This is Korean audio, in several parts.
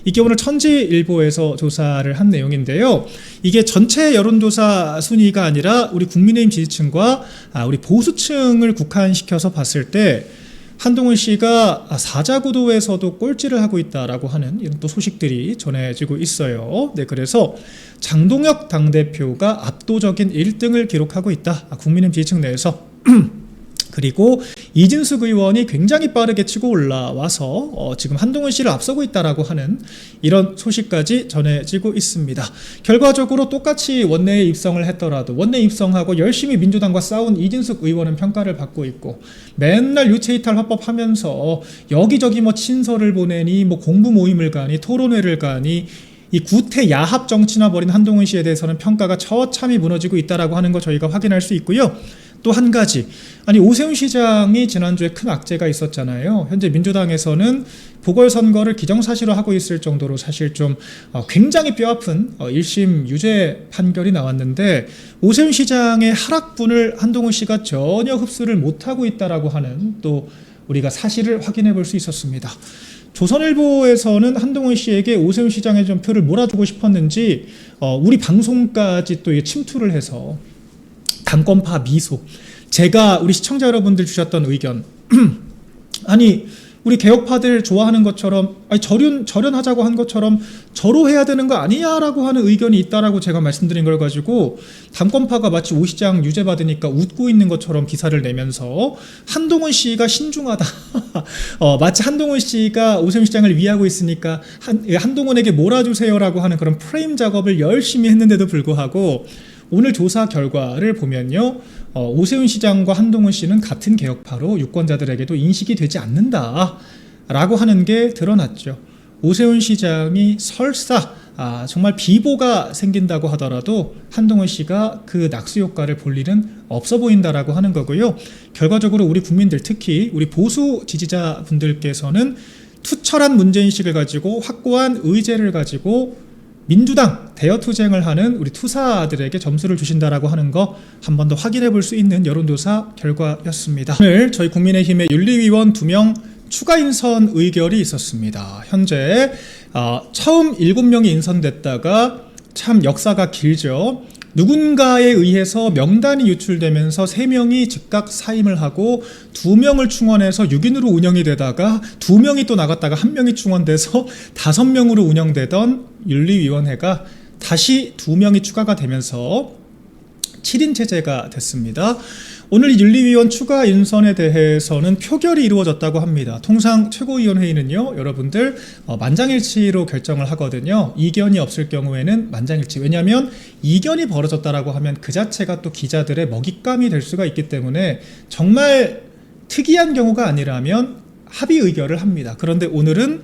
이게 오늘 천지일보에서 조사를 한 내용인데요. 이게 전체 여론조사 순위가 아니라 우리 국민의힘 지지층과 우리 보수층을 국한시켜서 봤을 때 한동훈 씨가 사자구도에서도 꼴찌를 하고 있다라고 하는 이런 또 소식들이 전해지고 있어요. 네, 그래서 장동혁 당대표가 압도적인 1등을 기록하고 있다. 국민의힘 지지층 내에서. 그리고 이진숙 의원이 굉장히 빠르게 치고 올라와서 지금 한동훈 씨를 앞서고 있다라고 하는 이런 소식까지 전해지고 있습니다. 결과적으로 똑같이 원내에 입성을 했더라도 원내 입성하고 열심히 민주당과 싸운 이진숙 의원은 평가를 받고 있고, 맨날 유체이탈 화법하면서 여기저기 뭐 친서를 보내니 뭐 공부 모임을 가니 토론회를 가니 이 구태 야합 정치나 벌인 한동훈 씨에 대해서는 평가가 처참히 무너지고 있다라고 하는 거 저희가 확인할 수 있고요. 또 한 가지, 오세훈 시장이 지난주에 큰 악재가 있었잖아요. 현재 민주당에서는 보궐선거를 기정사실화하고 있을 정도로 사실 좀 굉장히 뼈아픈 1심 유죄 판결이 나왔는데, 오세훈 시장의 하락분을 한동훈 씨가 전혀 흡수를 못하고 있다라고 하는 또 우리가 사실을 확인해 볼 수 있었습니다. 조선일보에서는 한동훈 씨에게 오세훈 시장의 좀 표를 몰아주고 싶었는지 우리 방송까지 또 침투를 해서 당권파 미소, 제가 우리 시청자 여러분들 주셨던 의견 아니 우리 개혁파들 좋아하는 것처럼 절연하자고 한 것처럼 절호해야 되는 거 아니냐라고 하는 의견이 있다라고 제가 말씀드린 걸 가지고 당권파가 마치 오 시장 유죄 받으니까 웃고 있는 것처럼 기사를 내면서 한동훈 씨가 신중하다 마치 한동훈 씨가 오세훈 시장을 위하고 있으니까 한동훈에게 몰아주세요라고 하는 그런 프레임 작업을 열심히 했는데도 불구하고 오늘 조사 결과를 보면요, 오세훈 시장과 한동훈 씨는 같은 개혁파로 유권자들에게도 인식이 되지 않는다 라고 하는 게 드러났죠. 오세훈 시장이 설사 정말 비보가 생긴다고 하더라도 한동훈 씨가 그 낙수 효과를 볼 일은 없어 보인다라고 하는 거고요. 결과적으로 우리 국민들, 특히 우리 보수 지지자분들께서는 투철한 문제인식을 가지고 확고한 의제를 가지고 민주당 대여투쟁을 하는 우리 투사들에게 점수를 주신다라고 하는 거 한 번 더 확인해 볼 수 있는 여론조사 결과였습니다. 오늘 저희 국민의힘의 윤리위원 2명 추가 인선 의결이 있었습니다. 현재 처음 7명이 인선됐다가 참 역사가 길죠. 누군가에 의해서 명단이 유출되면서 3명이 즉각 사임을 하고 2명을 충원해서 6인으로 운영이 되다가 2명이 또 나갔다가 1명이 충원돼서 5명으로 운영되던 윤리위원회가 다시 2명이 추가가 되면서 7인 체제가 됐습니다. 오늘 윤리위원 추가 인선에 대해서는 표결이 이루어졌다고 합니다. 통상 최고위원회의는요, 여러분들 만장일치로 결정을 하거든요. 이견이 없을 경우에는 만장일치. 왜냐하면 이견이 벌어졌다라고 하면 그 자체가 또 기자들의 먹잇감이 될 수가 있기 때문에 정말 특이한 경우가 아니라면 합의 의결을 합니다. 그런데 오늘은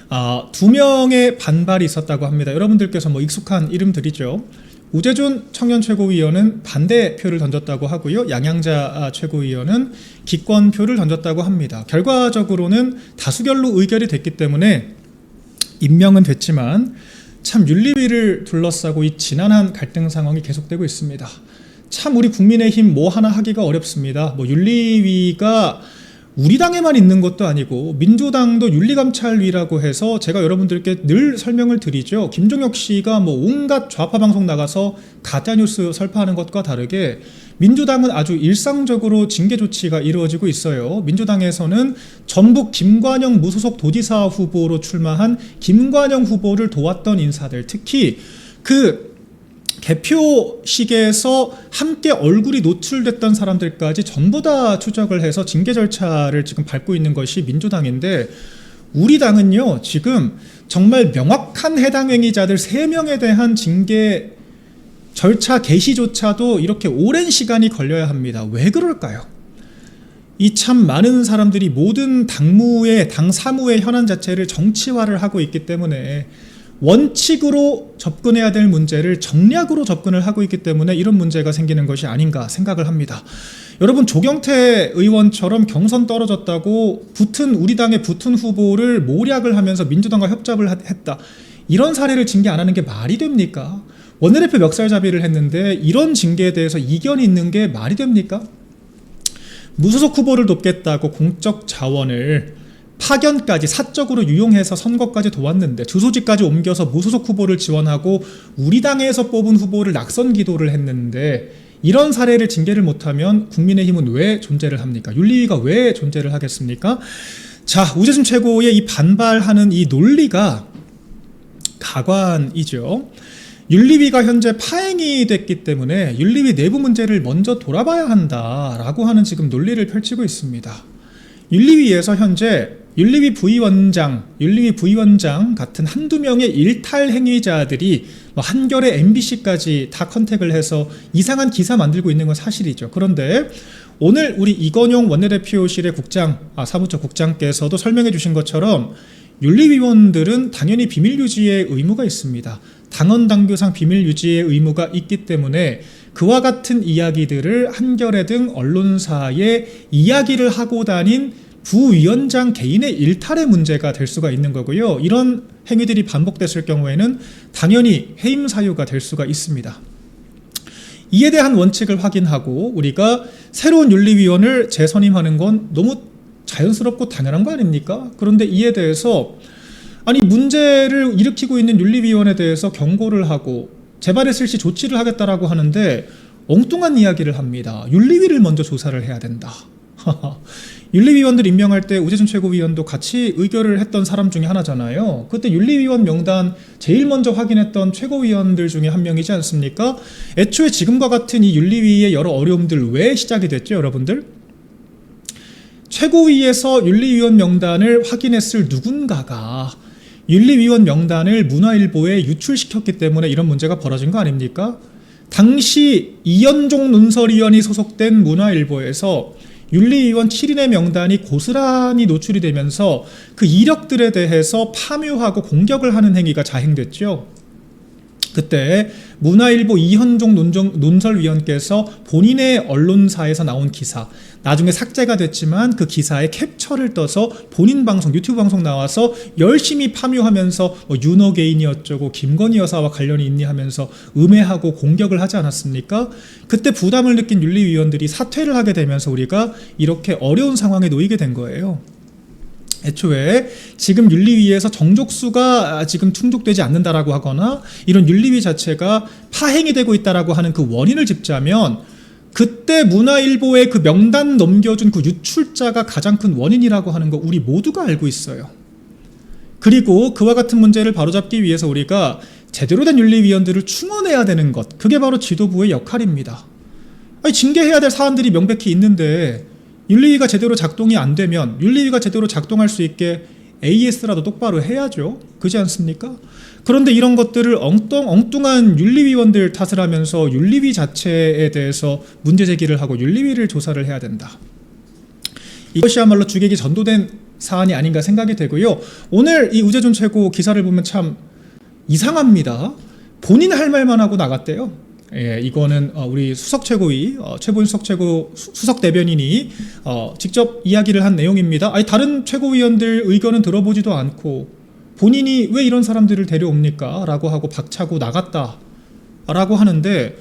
2명의 반발이 있었다고 합니다. 여러분들께서 익숙한 이름들이죠. 우재준 청년 최고위원은 반대표를 던졌다고 하고요. 양양자 최고위원은 기권표를 던졌다고 합니다. 결과적으로는 다수결로 의결이 됐기 때문에 임명은 됐지만 참 윤리위를 둘러싸고 이 지난한 갈등 상황이 계속되고 있습니다. 참 우리 국민의힘 뭐 하나 하기가 어렵습니다. 윤리위가 우리 당에만 있는 것도 아니고 민주당도 윤리감찰위라고 해서 제가 여러분들께 늘 설명을 드리죠. 김종혁 씨가 온갖 좌파 방송 나가서 가짜뉴스 설파하는 것과 다르게 민주당은 아주 일상적으로 징계 조치가 이루어지고 있어요. 민주당에서는 전북 김관영 무소속 도지사 후보로 출마한 김관영 후보를 도왔던 인사들, 특히 그 개표식에서 함께 얼굴이 노출됐던 사람들까지 전부 다 추적을 해서 징계 절차를 지금 밟고 있는 것이 민주당인데, 우리 당은요 지금 정말 명확한 해당 행위자들 3명에 대한 징계 절차 개시조차도 이렇게 오랜 시간이 걸려야 합니다. 왜 그럴까요? 이 참 많은 사람들이 모든 당무의 당 사무의 현안 자체를 정치화를 하고 있기 때문에 원칙으로 접근해야 될 문제를 정략으로 접근을 하고 있기 때문에 이런 문제가 생기는 것이 아닌가 생각을 합니다. 여러분, 조경태 의원처럼 경선 떨어졌다고 우리 당의 붙은 후보를 모략을 하면서 민주당과 협잡을 했다, 이런 사례를 징계 안 하는 게 말이 됩니까? 원내대표 멱살잡이를 했는데 이런 징계에 대해서 이견이 있는 게 말이 됩니까? 무소속 후보를 돕겠다고 공적 자원을 파견까지 사적으로 유용해서 선거까지 도왔는데 주소지까지 옮겨서 무소속 후보를 지원하고 우리 당에서 뽑은 후보를 낙선 기도를 했는데 이런 사례를 징계를 못하면 국민의힘은 왜 존재를 합니까? 윤리위가 왜 존재를 하겠습니까? 자, 우재순 최고의 이 반발하는 이 논리가 가관이죠. 윤리위가 현재 파행이 됐기 때문에 윤리위 내부 문제를 먼저 돌아봐야 한다라고 하는 지금 논리를 펼치고 있습니다. 윤리위에서 현재 윤리위 부위원장 같은 한두 명의 일탈 행위자들이 한겨레 MBC까지 다 컨택을 해서 이상한 기사 만들고 있는 건 사실이죠. 그런데 오늘 우리 이건용 원내대표실의 사무처 국장께서도 설명해 주신 것처럼 윤리위원들은 당연히 비밀 유지의 의무가 있습니다. 당헌 당규상 비밀 유지의 의무가 있기 때문에 그와 같은 이야기들을 한겨레 등 언론사에 이야기를 하고 다닌 부위원장 개인의 일탈의 문제가 될 수가 있는 거고요. 이런 행위들이 반복됐을 경우에는 당연히 해임 사유가 될 수가 있습니다. 이에 대한 원칙을 확인하고 우리가 새로운 윤리위원을 재선임하는 건 너무 자연스럽고 당연한 거 아닙니까? 그런데 이에 대해서 문제를 일으키고 있는 윤리위원에 대해서 경고를 하고 재발했을 시 조치를 하겠다라고 하는데 엉뚱한 이야기를 합니다. 윤리위를 먼저 조사를 해야 된다. 윤리위원들 임명할 때 우재순 최고위원도 같이 의결을 했던 사람 중에 하나잖아요. 그때 윤리위원 명단 제일 먼저 확인했던 최고위원들 중에 한 명이지 않습니까? 애초에 지금과 같은 이 윤리위의 여러 어려움들 왜 시작이 됐죠, 여러분들? 최고위에서 윤리위원 명단을 확인했을 누군가가 윤리위원 명단을 문화일보에 유출시켰기 때문에 이런 문제가 벌어진 거 아닙니까? 당시 이현종 논설위원이 소속된 문화일보에서 윤리위원 7인의 명단이 고스란히 노출이 되면서 그 이력들에 대해서 파묘하고 공격을 하는 행위가 자행됐죠. 그때 문화일보 이현종 논설위원께서 본인의 언론사에서 나온 기사, 나중에 삭제가 됐지만 그 기사에 캡처를 떠서 본인 방송, 유튜브 방송 나와서 열심히 파묘하면서 윤어게인이 어쩌고 김건희 여사와 관련이 있니 하면서 음해하고 공격을 하지 않았습니까? 그때 부담을 느낀 윤리위원들이 사퇴를 하게 되면서 우리가 이렇게 어려운 상황에 놓이게 된 거예요. 애초에 지금 윤리위에서 정족수가 지금 충족되지 않는다라고 하거나 이런 윤리위 자체가 파행이 되고 있다라고 하는 그 원인을 짚자면 그때 문화일보에 그 명단 넘겨준 그 유출자가 가장 큰 원인이라고 하는 거 우리 모두가 알고 있어요. 그리고 그와 같은 문제를 바로잡기 위해서 우리가 제대로 된 윤리위원들을 충원해야 되는 것, 그게 바로 지도부의 역할입니다. 징계해야 될 사안들이 명백히 있는데 윤리위가 제대로 작동이 안 되면 윤리위가 제대로 작동할 수 있게 AS라도 똑바로 해야죠. 그렇지 않습니까? 그런데 이런 것들을 엉뚱한 윤리위원들 탓을 하면서 윤리위 자체에 대해서 문제 제기를 하고 윤리위를 조사를 해야 된다. 이것이야말로 주객이 전도된 사안이 아닌가 생각이 되고요. 오늘 이 우재준 최고 기사를 보면 참 이상합니다. 본인 할 말만 하고 나갔대요. 예, 이거는 우리 수석 최고위, 최보인 수석 대변인이 직접 이야기를 한 내용입니다. 다른 최고위원들 의견은 들어보지도 않고 본인이 왜 이런 사람들을 데려옵니까? 라고 하고 박차고 나갔다 라고 하는데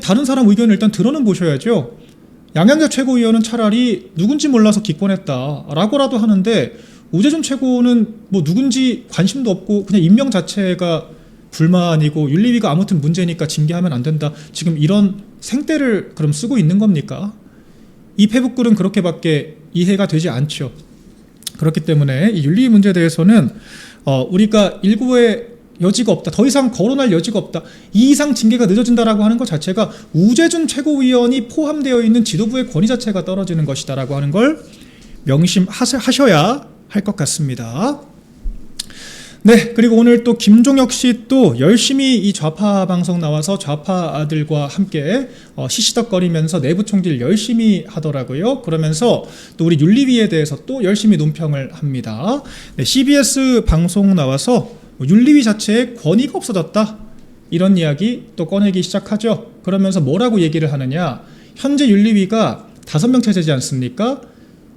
다른 사람 의견을 일단 들어는 보셔야죠. 양양자 최고위원은 차라리 누군지 몰라서 기권했다 라고라도 하는데 우재준 최고는 누군지 관심도 없고 그냥 임명 자체가 불만이고 윤리위가 아무튼 문제니까 징계하면 안 된다. 지금 이런 생떼를 그럼 쓰고 있는 겁니까? 이 페북글은 그렇게밖에 이해가 되지 않죠. 그렇기 때문에 이 윤리위 문제에 대해서는 우리가 일구의 여지가 없다. 더 이상 거론할 여지가 없다. 이 이상 징계가 늦어진다라고 하는 것 자체가 우재준 최고위원이 포함되어 있는 지도부의 권위 자체가 떨어지는 것이다라고 하는 걸 명심하셔야 할 것 같습니다. 네, 그리고 오늘 또 김종혁 씨 또 열심히 이 좌파 방송 나와서 좌파들과 함께 시시덕거리면서 내부 총질 열심히 하더라고요. 그러면서 또 우리 윤리위에 대해서 또 열심히 논평을 합니다. 네, CBS 방송 나와서 윤리위 자체에 권위가 없어졌다. 이런 이야기 또 꺼내기 시작하죠. 그러면서 뭐라고 얘기를 하느냐. 현재 윤리위가 5명 체제지 않습니까?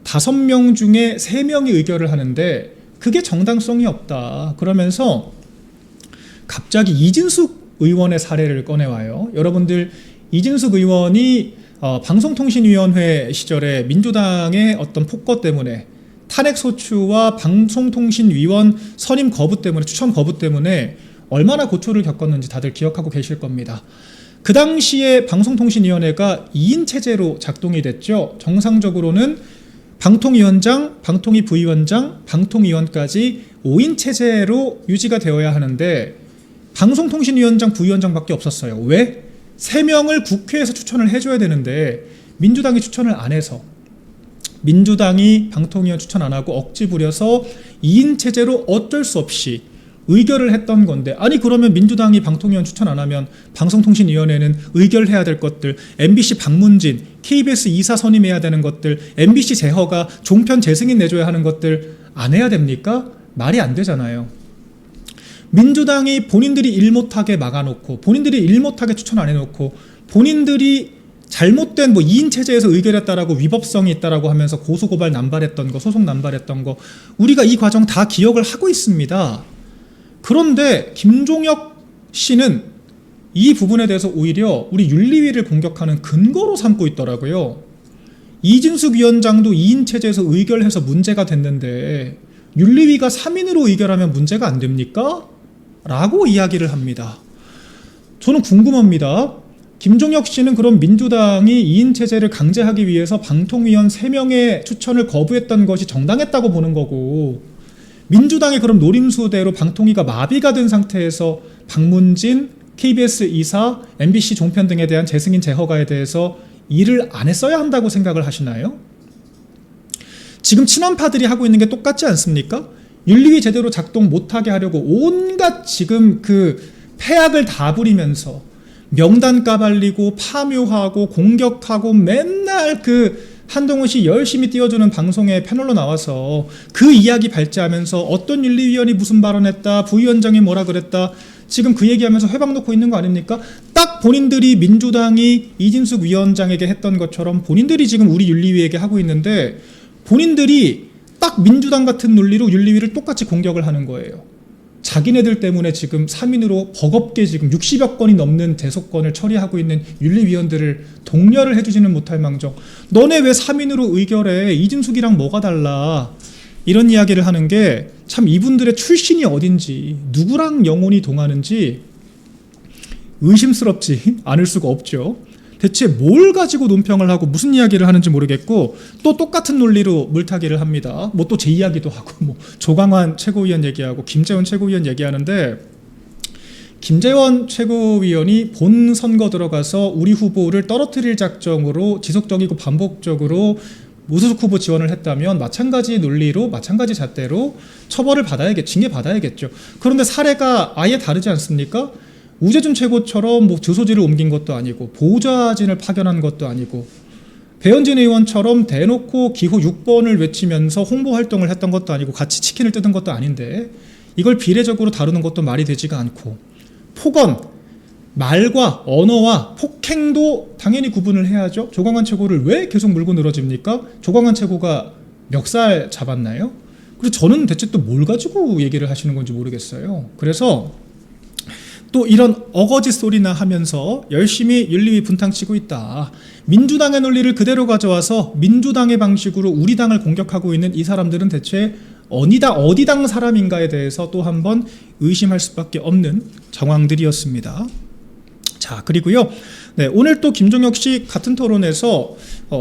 5명 중에 3명이 의결을 하는데 그게 정당성이 없다. 그러면서 갑자기 이진숙 의원의 사례를 꺼내와요. 여러분들 이진숙 의원이 방송통신위원회 시절에 민주당의 어떤 폭거 때문에 탄핵소추와 방송통신위원 선임 거부 때문에, 추천 거부 때문에 얼마나 고초를 겪었는지 다들 기억하고 계실 겁니다. 그 당시에 방송통신위원회가 2인 체제로 작동이 됐죠. 정상적으로는 방통위원장, 방통위 부위원장, 방통위원까지 5인 체제로 유지가 되어야 하는데 방송통신위원장, 부위원장밖에 없었어요. 왜? 3명을 국회에서 추천을 해줘야 되는데 민주당이 추천을 안 해서, 민주당이 방통위원 추천 안 하고 억지 부려서 2인 체제로 어쩔 수 없이 의결을 했던 건데, 아니 그러면 민주당이 방통위원 추천 안 하면 방송통신위원회는 의결해야 될 것들, MBC 박문진, KBS 이사 선임해야 되는 것들, MBC 재허가, 종편 재승인 내줘야 하는 것들 안 해야 됩니까? 말이 안 되잖아요. 민주당이 본인들이 일 못하게 막아놓고, 본인들이 일 못하게 추천 안 해놓고, 본인들이 잘못된 2인 체제에서 의결했다라고 위법성이 있다라고 하면서 고소고발 남발했던 거, 소송 남발했던 거, 우리가 이 과정 다 기억을 하고 있습니다. 그런데 김종혁 씨는 이 부분에 대해서 오히려 우리 윤리위를 공격하는 근거로 삼고 있더라고요. 이진숙 위원장도 2인 체제에서 의결해서 문제가 됐는데 윤리위가 3인으로 의결하면 문제가 안 됩니까? 라고 이야기를 합니다. 저는 궁금합니다. 김종혁 씨는 그럼 민주당이 2인 체제를 강제하기 위해서 방통위원 3명의 추천을 거부했던 것이 정당했다고 보는 거고, 민주당이 그럼 노림수대로 방통위가 마비가 된 상태에서 박문진, KBS 이사, MBC 종편 등에 대한 재승인 재허가에 대해서 일을 안 했어야 한다고 생각을 하시나요? 지금 친원파들이 하고 있는 게 똑같지 않습니까? 윤리위 제대로 작동 못하게 하려고 온갖 지금 그 폐악을 다 부리면서 명단 까발리고 파묘하고 공격하고 맨날 그 한동훈 씨 열심히 띄워주는 방송에 패널로 나와서 그 이야기 발제하면서 어떤 윤리위원이 무슨 발언했다, 부위원장이 뭐라 그랬다, 지금 그 얘기하면서 회방 놓고 있는 거 아닙니까? 딱 본인들이 민주당이 이진숙 위원장에게 했던 것처럼 본인들이 지금 우리 윤리위에게 하고 있는데, 본인들이 딱 민주당 같은 논리로 윤리위를 똑같이 공격을 하는 거예요. 자기네들 때문에 지금 3인으로 버겁게 지금 60여 건이 넘는 대속건을 처리하고 있는 윤리위원들을 독려를 해주지는 못할 망정, 너네 왜 3인으로 의결해? 이진숙이랑 뭐가 달라? 이런 이야기를 하는 게 참 이분들의 출신이 어딘지, 누구랑 영혼이 동하는지 의심스럽지 않을 수가 없죠. 대체 뭘 가지고 논평을 하고 무슨 이야기를 하는지 모르겠고, 또 똑같은 논리로 물타기를 합니다. 뭐 또 제 이야기도 하고, 뭐 조광환 최고위원 얘기하고 김재원 최고위원 얘기하는데, 김재원 최고위원이 본 선거 들어가서 우리 후보를 떨어뜨릴 작정으로 지속적이고 반복적으로 무소속 후보 지원을 했다면 마찬가지 논리로, 마찬가지 잣대로 처벌을 징계 받아야겠죠. 그런데 사례가 아예 다르지 않습니까? 우재준 최고처럼 뭐 주소지를 옮긴 것도 아니고, 보좌진을 파견한 것도 아니고, 배현진 의원처럼 대놓고 기호 6번을 외치면서 홍보 활동을 했던 것도 아니고, 같이 치킨을 뜯은 것도 아닌데 이걸 비례적으로 다루는 것도 말이 되지가 않고, 폭언, 말과 언어와 폭행도 당연히 구분을 해야죠. 조광환 최고를 왜 계속 물고 늘어집니까? 조광환 최고가 멱살 잡았나요? 그리고 저는 대체 또 뭘 가지고 얘기를 하시는 건지 모르겠어요. 그래서 또 이런 어거지 소리나 하면서 열심히 윤리위 분탕치고 있다, 민주당의 논리를 그대로 가져와서 민주당의 방식으로 우리 당을 공격하고 있는 이 사람들은 대체 어디 당 사람인가에 대해서 또 한번 의심할 수밖에 없는 정황들이었습니다. 자, 그리고요, 네, 오늘 또 김종혁 씨 같은 토론에서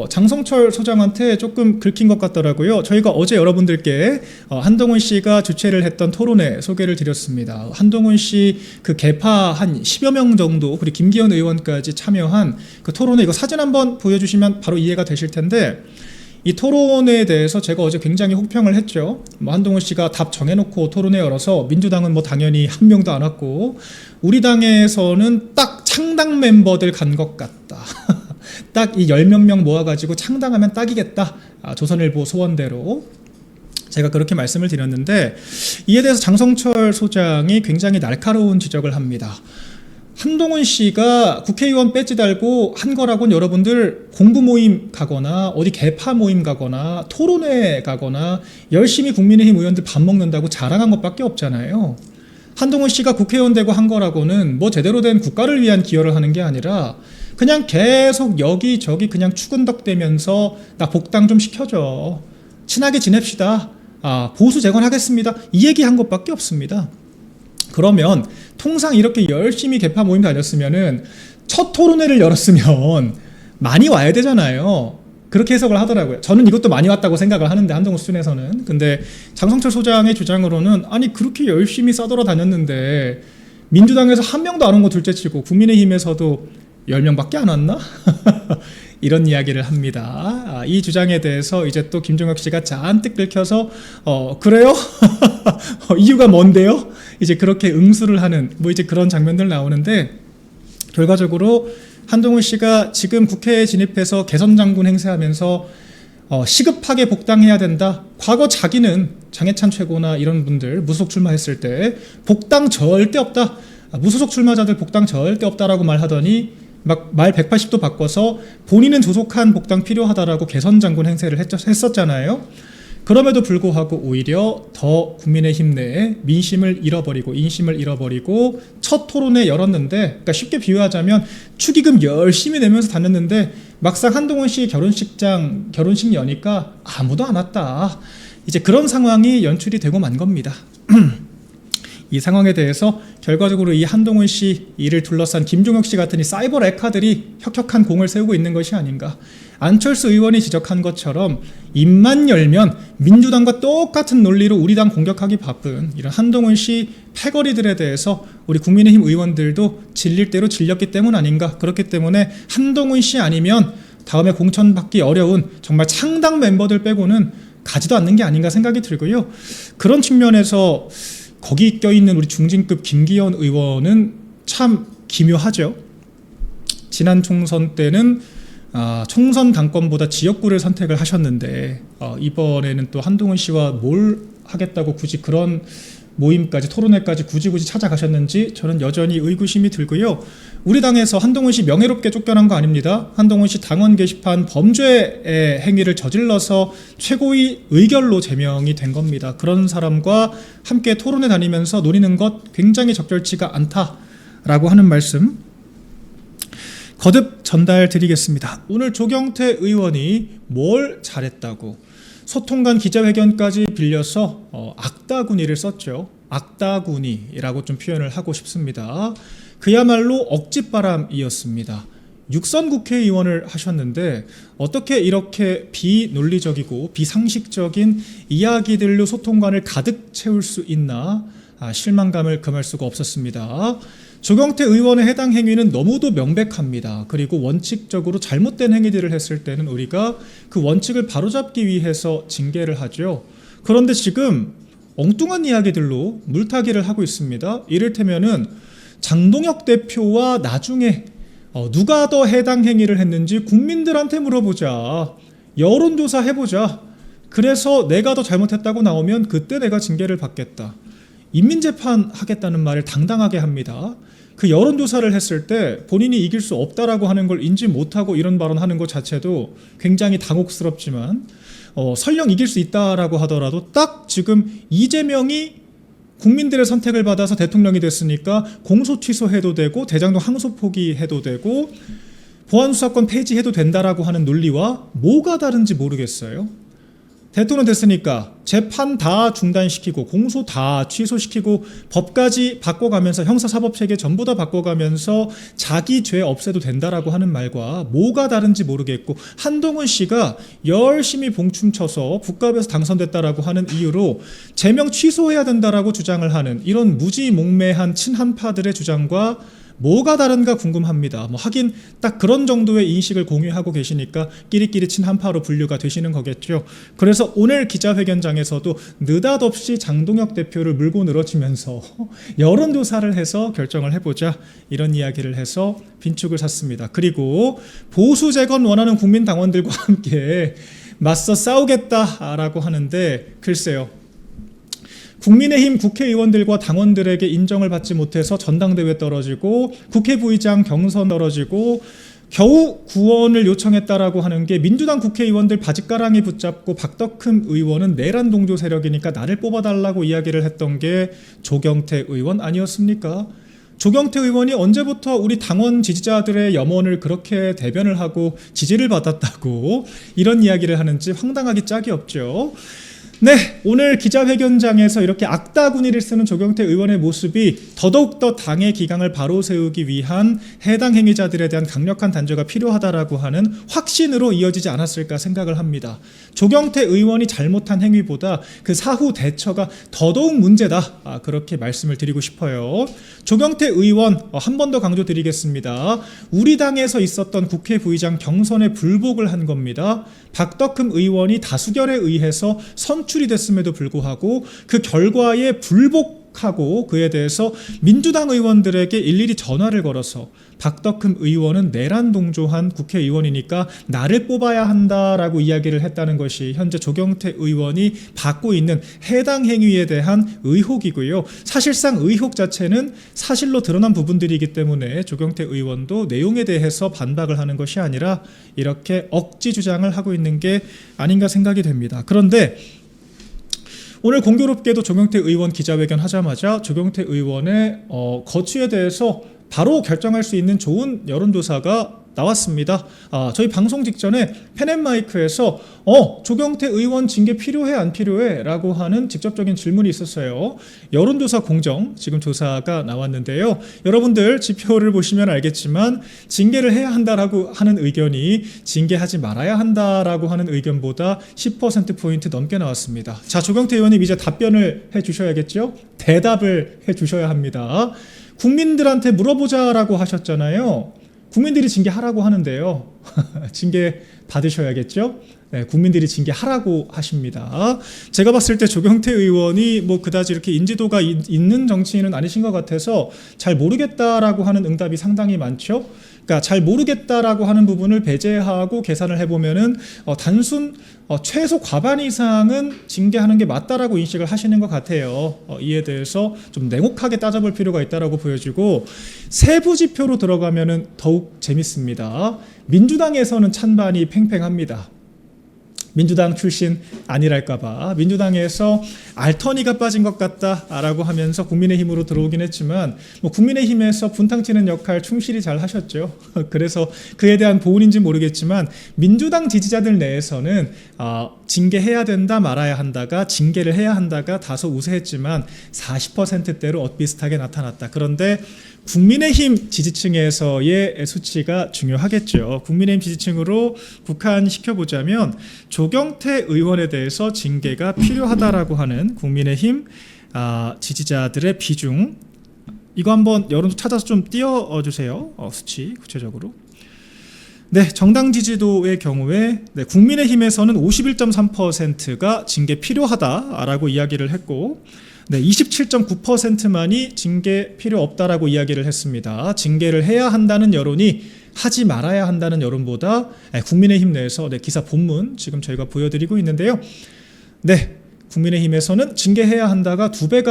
장성철 소장한테 조금 긁힌 것 같더라고요. 저희가 어제 여러분들께 한동훈 씨가 주최를 했던 토론회 소개를 드렸습니다. 한동훈 씨 그 개파 한 10여 명 정도, 그리고 김기현 의원까지 참여한 그 토론회, 이거 사진 한번 보여주시면 바로 이해가 되실 텐데, 이 토론회에 대해서 제가 어제 굉장히 혹평을 했죠. 뭐 한동훈 씨가 답 정해놓고 토론회 열어서 민주당은 뭐 당연히 한 명도 안 왔고, 우리 당에서는 딱 창당 멤버들 간 것 같다. 딱 이 10몇 명 모아가지고 창당하면 딱이겠다. 조선일보 소원대로. 제가 그렇게 말씀을 드렸는데, 이에 대해서 장성철 소장이 굉장히 날카로운 지적을 합니다. 한동훈 씨가 국회의원 배지 달고 한 거라고는 여러분들 공부 모임 가거나 어디 개파 모임 가거나 토론회 가거나 열심히 국민의힘 의원들 밥 먹는다고 자랑한 것밖에 없잖아요. 한동훈 씨가 국회의원 되고 한 거라고는 뭐 제대로 된 국가를 위한 기여를 하는 게 아니라 그냥 계속 여기저기 그냥 추근덕대면서 나 복당 좀 시켜줘, 친하게 지냅시다. 보수 재건하겠습니다. 이 얘기한 것밖에 없습니다. 그러면 통상 이렇게 열심히 개파 모임 다녔으면은 첫 토론회를 열었으면 많이 와야 되잖아요. 그렇게 해석을 하더라고요. 저는 이것도 많이 왔다고 생각을 하는데, 한동훈 수준에서는. 근데 장성철 소장의 주장으로는 아니 그렇게 열심히 싸돌아 다녔는데 민주당에서 한 명도 안 온 거 둘째치고 국민의힘에서도 10명밖에 안 왔나? 이런 이야기를 합니다. 이 주장에 대해서 이제 또 김종혁 씨가 잔뜩 긁혀서 그래요? 이유가 뭔데요? 이제 그렇게 응수를 하는 이제 그런 장면들 나오는데, 결과적으로 한동훈 씨가 지금 국회에 진입해서 개선 장군 행세하면서 시급하게 복당해야 된다. 과거 자기는 장해찬 최고나 이런 분들 무소속 출마했을 때 복당 절대 없다. 무소속 출마자들 복당 절대 없다라고 말하더니 막 말 180도 바꿔서 본인은 조속한 복당 필요하다라고 개선 장군 행세를 했었잖아요. 그럼에도 불구하고 오히려 더 국민의힘 내에 민심을 잃어버리고 인심을 잃어버리고 첫 토론회 열었는데, 그러니까 쉽게 비유하자면 축의금 열심히 내면서 다녔는데 막상 한동훈 씨 결혼식 여니까 아무도 안 왔다. 이제 그런 상황이 연출이 되고 만 겁니다. 이 상황에 대해서 결과적으로 이 한동훈 씨 이를 둘러싼 김종혁 씨 같은 이 사이버 레카들이 혁혁한 공을 세우고 있는 것이 아닌가. 안철수 의원이 지적한 것처럼 입만 열면 민주당과 똑같은 논리로 우리 당 공격하기 바쁜 이런 한동훈 씨 패거리들에 대해서 우리 국민의힘 의원들도 질릴 대로 질렸기 때문 아닌가. 그렇기 때문에 한동훈 씨 아니면 다음에 공천받기 어려운 정말 창당 멤버들 빼고는 가지도 않는 게 아닌가 생각이 들고요. 그런 측면에서 거기 껴있는 우리 중진급 김기현 의원은 참 기묘하죠. 지난 총선 때는 총선 당권보다 지역구를 선택을 하셨는데 이번에는 또 한동훈 씨와 뭘 하겠다고 굳이 그런 모임까지, 토론회까지 굳이 찾아가셨는지 저는 여전히 의구심이 들고요. 우리 당에서 한동훈 씨 명예롭게 쫓겨난 거 아닙니다. 한동훈 씨 당원 게시판 범죄의 행위를 저질러서 최고위 의결로 제명이 된 겁니다. 그런 사람과 함께 토론회 다니면서 노리는 것 굉장히 적절치가 않다라고 하는 말씀 거듭 전달드리겠습니다. 오늘 조경태 의원이 뭘 잘했다고 소통관 기자회견까지 빌려서 악다구니를 썼죠. 악다구니라고 좀 표현을 하고 싶습니다. 그야말로 억지바람이었습니다. 6선 국회의원을 하셨는데 어떻게 이렇게 비논리적이고 비상식적인 이야기들로 소통관을 가득 채울 수 있나, 실망감을 금할 수가 없었습니다. 조경태 의원의 해당 행위는 너무도 명백합니다. 그리고 원칙적으로 잘못된 행위들을 했을 때는 우리가 그 원칙을 바로잡기 위해서 징계를 하죠. 그런데 지금 엉뚱한 이야기들로 물타기를 하고 있습니다. 이를테면은 장동혁 대표와 나중에 누가 더 해당 행위를 했는지 국민들한테 물어보자. 여론조사 해보자. 그래서 내가 더 잘못했다고 나오면 그때 내가 징계를 받겠다. 인민재판 하겠다는 말을 당당하게 합니다. 그 여론조사를 했을 때 본인이 이길 수 없다라고 하는 걸 인지 못하고 이런 발언하는 것 자체도 굉장히 당혹스럽지만 설령 이길 수 있다라고 하더라도 딱 지금 이재명이 국민들의 선택을 받아서 대통령이 됐으니까 공소 취소해도 되고 대장동 항소 포기해도 되고 보안수사권 폐지해도 된다라고 하는 논리와 뭐가 다른지 모르겠어요. 대통령 됐으니까 재판 다 중단시키고 공소 다 취소시키고 법까지 바꿔가면서 형사사법체계 전부 다 바꿔가면서 자기 죄 없애도 된다라고 하는 말과 뭐가 다른지 모르겠고, 한동훈 씨가 열심히 봉춤쳐서 국감에서 당선됐다라고 하는 이유로 제명 취소해야 된다라고 주장을 하는 이런 무지몽매한 친한파들의 주장과 뭐가 다른가 궁금합니다. 하긴 딱 그런 정도의 인식을 공유하고 계시니까 끼리끼리 친한파로 분류가 되시는 거겠죠. 그래서 오늘 기자회견장에서도 느닷없이 장동혁 대표를 물고 늘어지면서 여론조사를 해서 결정을 해보자, 이런 이야기를 해서 빈축을 샀습니다. 그리고 보수 재건 원하는 국민당원들과 함께 맞서 싸우겠다라고 하는데, 글쎄요, 국민의힘 국회의원들과 당원들에게 인정을 받지 못해서 전당대회 떨어지고 국회 부의장 경선 떨어지고 겨우 구원을 요청했다라고 하는 게 민주당 국회의원들 바짓가랑이 붙잡고 박덕흠 의원은 내란 동조 세력이니까 나를 뽑아달라고 이야기를 했던 게 조경태 의원 아니었습니까? 조경태 의원이 언제부터 우리 당원 지지자들의 염원을 그렇게 대변을 하고 지지를 받았다고 이런 이야기를 하는지 황당하기 짝이 없죠. 네, 오늘 기자회견장에서 이렇게 악다구니를 쓰는 조경태 의원의 모습이 더더욱더 당의 기강을 바로 세우기 위한 해당 행위자들에 대한 강력한 단죄가 필요하다라고 하는 확신으로 이어지지 않았을까 생각을 합니다. 조경태 의원이 잘못한 행위보다 그 사후 대처가 더더욱 문제다, 그렇게 말씀을 드리고 싶어요. 조경태 의원 한 번 더 강조드리겠습니다. 우리 당에서 있었던 국회 부의장 경선에 불복을 한 겁니다. 박덕흠 의원이 다수결에 의해서 선출이 됐음에도 불구하고 그 결과에 불복하고 그에 대해서 민주당 의원들에게 일일이 전화를 걸어서 박덕흠 의원은 내란 동조한 국회의원이니까 나를 뽑아야 한다라고 이야기를 했다는 것이 현재 조경태 의원이 받고 있는 해당 행위에 대한 의혹이고요. 사실상 의혹 자체는 사실로 드러난 부분들이기 때문에 조경태 의원도 내용에 대해서 반박을 하는 것이 아니라 이렇게 억지 주장을 하고 있는 게 아닌가 생각이 됩니다. 그런데 오늘 공교롭게도 조경태 의원 기자회견 하자마자 조경태 의원의 거취에 대해서 바로 결정할 수 있는 좋은 여론조사가 나왔습니다. 저희 방송 직전에 펜앤마이크에서 조경태 의원 징계 필요해 안 필요해? 라고 하는 직접적인 질문이 있었어요. 여론조사 공정 지금 조사가 나왔는데요. 여러분들 지표를 보시면 알겠지만 징계를 해야 한다라고 하는 의견이 징계하지 말아야 한다라고 하는 의견보다 10%포인트 넘게 나왔습니다. 자, 조경태 의원님 이제 답변을 해 주셔야겠죠? 대답을 해 주셔야 합니다. 국민들한테 물어보자라고 하셨잖아요. 국민들이 징계하라고 하는데요. 징계 받으셔야겠죠? 네, 국민들이 징계하라고 하십니다. 제가 봤을 때 조경태 의원이 그다지 이렇게 인지도가 있는 정치인은 아니신 것 같아서 잘 모르겠다라고 하는 응답이 상당히 많죠. 그러니까 잘 모르겠다라고 하는 부분을 배제하고 계산을 해보면은 단순 최소 과반 이상은 징계하는 게 맞다라고 인식을 하시는 것 같아요. 이에 대해서 좀 냉혹하게 따져볼 필요가 있다라고 보여지고 세부 지표로 들어가면은 더욱 재밌습니다. 민주당에서는 찬반이 팽팽합니다. 민주당 출신 아니랄까봐 민주당에서 알터니가 빠진 것 같다라고 하면서 국민의힘으로 들어오긴 했지만 국민의힘에서 분탕치는 역할 충실히 잘 하셨죠. 그래서 그에 대한 보훈인지 모르겠지만 민주당 지지자들 내에서는 징계해야 된다 말아야 한다가 징계를 해야 한다가 다소 우세했지만 40%대로 엇비슷하게 나타났다. 그런데 국민의힘 지지층에서의 수치가 중요하겠죠. 국민의힘 지지층으로 국한시켜보자면 조경태 의원에 대해서 징계가 필요하다라고 하는 국민의힘 지지자들의 비중, 이거 한번 여러분 찾아서 좀 띄워주세요. 수치 구체적으로. 네, 정당 지지도의 경우에 국민의힘에서는 51.3%가 징계 필요하다라고 이야기를 했고 27.9%만이 징계 필요 없다라고 이야기를 했습니다. 징계를 해야 한다는 여론이 하지 말아야 한다는 여론보다 국민의힘 내에서 기사 본문 지금 저희가 보여드리고 있는데요. 네, 국민의힘에서는 징계해야 한다가 두 배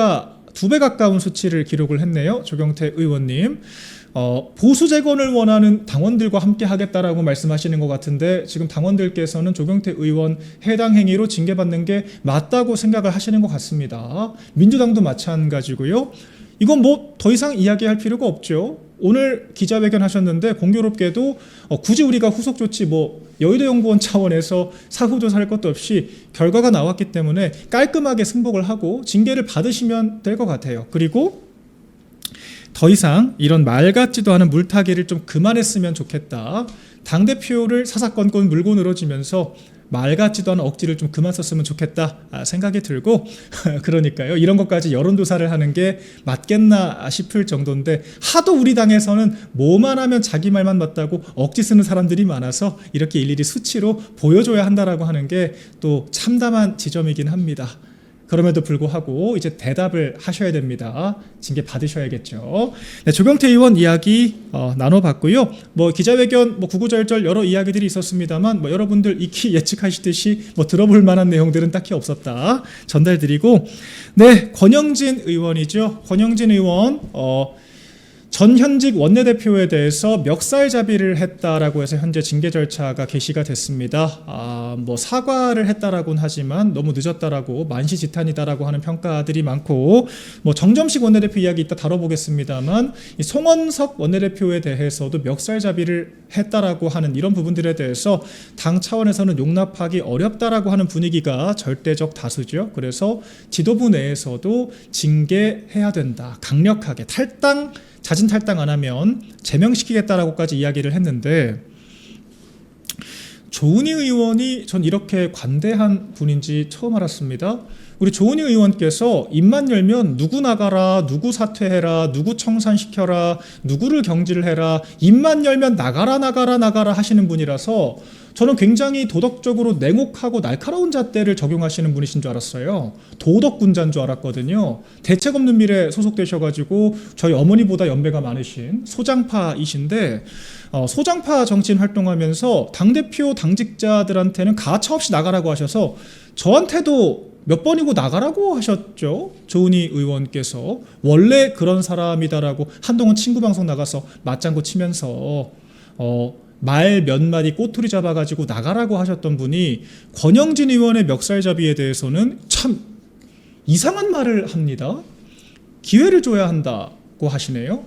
가까운 수치를 기록을 했네요. 조경태 의원님. 보수 재건을 원하는 당원들과 함께 하겠다라고 말씀하시는 것 같은데 지금 당원들께서는 조경태 의원 해당 행위로 징계받는 게 맞다고 생각을 하시는 것 같습니다. 민주당도 마찬가지고요. 이건 더 이상 이야기할 필요가 없죠. 오늘 기자회견 하셨는데 공교롭게도 굳이 우리가 후속 조치 여의도 연구원 차원에서 사후 조사할 것도 없이 결과가 나왔기 때문에 깔끔하게 승복을 하고 징계를 받으시면 될 것 같아요. 그리고 더 이상 이런 말 같지도 않은 물타기를 좀 그만했으면 좋겠다. 당대표를 사사건건 물고 늘어지면서 말 같지도 않은 억지를 좀 그만 썼으면 좋겠다 생각이 들고 그러니까요. 이런 것까지 여론조사를 하는 게 맞겠나 싶을 정도인데 하도 우리 당에서는 뭐만 하면 자기 말만 맞다고 억지 쓰는 사람들이 많아서 이렇게 일일이 수치로 보여줘야 한다라고 하는 게 또 참담한 지점이긴 합니다. 그럼에도 불구하고 이제 대답을 하셔야 됩니다. 징계 받으셔야겠죠. 네, 조경태 의원 이야기 나눠봤고요. 기자회견 구구절절 여러 이야기들이 있었습니다만 여러분들 익히 예측하시듯이 들어볼 만한 내용들은 딱히 없었다 전달드리고, 네, 권영진 의원이죠. 권영진 의원 전 현직 원내대표에 대해서 멱살잡이를 했다라고 해서 현재 징계 절차가 개시가 됐습니다. 뭐 사과를 했다라고는 하지만 너무 늦었다라고 만시지탄이다라고 하는 평가들이 많고, 뭐 정점식 원내대표 이야기 이따 다뤄보겠습니다만 이 송원석 원내대표에 대해서도 멱살잡이를 했다라고 하는 이런 부분들에 대해서 당 차원에서는 용납하기 어렵다라고 하는 분위기가 절대적 다수죠. 그래서 지도부 내에서도 징계해야 된다, 강력하게 자진 탈당 안 하면 제명시키겠다라고까지 이야기를 했는데, 조은희 의원이 전 이렇게 관대한 분인지 처음 알았습니다. 우리 조은희 의원께서 입만 열면 누구 나가라, 누구 사퇴해라, 누구 청산시켜라, 누구를 경질을 해라, 입만 열면 나가라 하시는 분이라서 저는 굉장히 도덕적으로 냉혹하고 날카로운 잣대를 적용하시는 분이신 줄 알았어요. 도덕군자인 줄 알았거든요. 대책 없는 미래 소속되셔가지고 저희 어머니보다 연배가 많으신 소장파이신데, 소장파 정치인 활동하면서 당대표 당직자들한테는 가차없이 나가라고 하셔서 저한테도 몇 번이고 나가라고 하셨죠. 조은희 의원께서 원래 그런 사람이다라고 한동안 친구 방송 나가서 맞장구 치면서 말 몇 마디 꼬투리 잡아가지고 나가라고 하셨던 분이 권영진 의원의 멱살잡이에 대해서는 참 이상한 말을 합니다. 기회를 줘야 한다고 하시네요.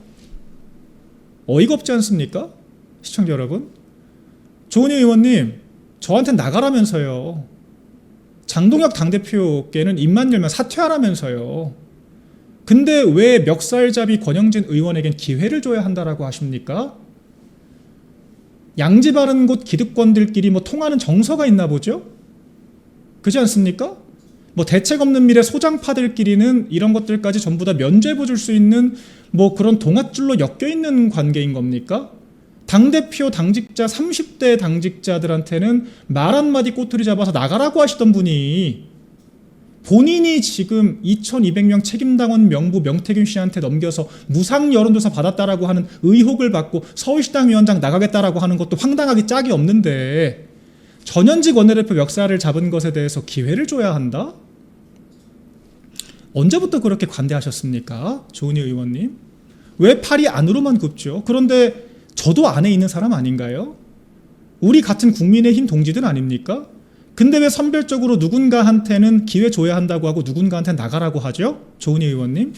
어이가 없지 않습니까? 시청자 여러분, 조은희 의원님 저한테 나가라면서요. 장동혁 당대표께는 입만 열면 사퇴하라면서요. 근데 왜 멱살잡이 권영진 의원에겐 기회를 줘야 한다라고 하십니까? 양지 바른 곳 기득권들끼리 뭐 통하는 정서가 있나 보죠? 그렇지 않습니까? 뭐 대책 없는 미래 소장파들끼리는 이런 것들까지 전부 다 면죄부 줄 수 있는 뭐 그런 동아줄로 엮여있는 관계인 겁니까? 당대표 당직자 30대 당직자들한테는 말 한마디 꼬투리 잡아서 나가라고 하시던 분이 본인이 지금 2200명 책임당원 명부 명태균 씨한테 넘겨서 무상 여론조사 받았다라고 하는 의혹을 받고 서울시당 위원장 나가겠다라고 하는 것도 황당하기 짝이 없는데 전현직 원내대표 멱살을 잡은 것에 대해서 기회를 줘야 한다? 언제부터 그렇게 관대하셨습니까? 조은희 의원님. 왜 팔이 안으로만 굽죠? 그런데 저도 안에 있는 사람 아닌가요? 우리 같은 국민의힘 동지들 아닙니까? 근데 왜 선별적으로 누군가한테는 기회 줘야 한다고 하고 누군가한테는 나가라고 하죠? 조은희 의원님.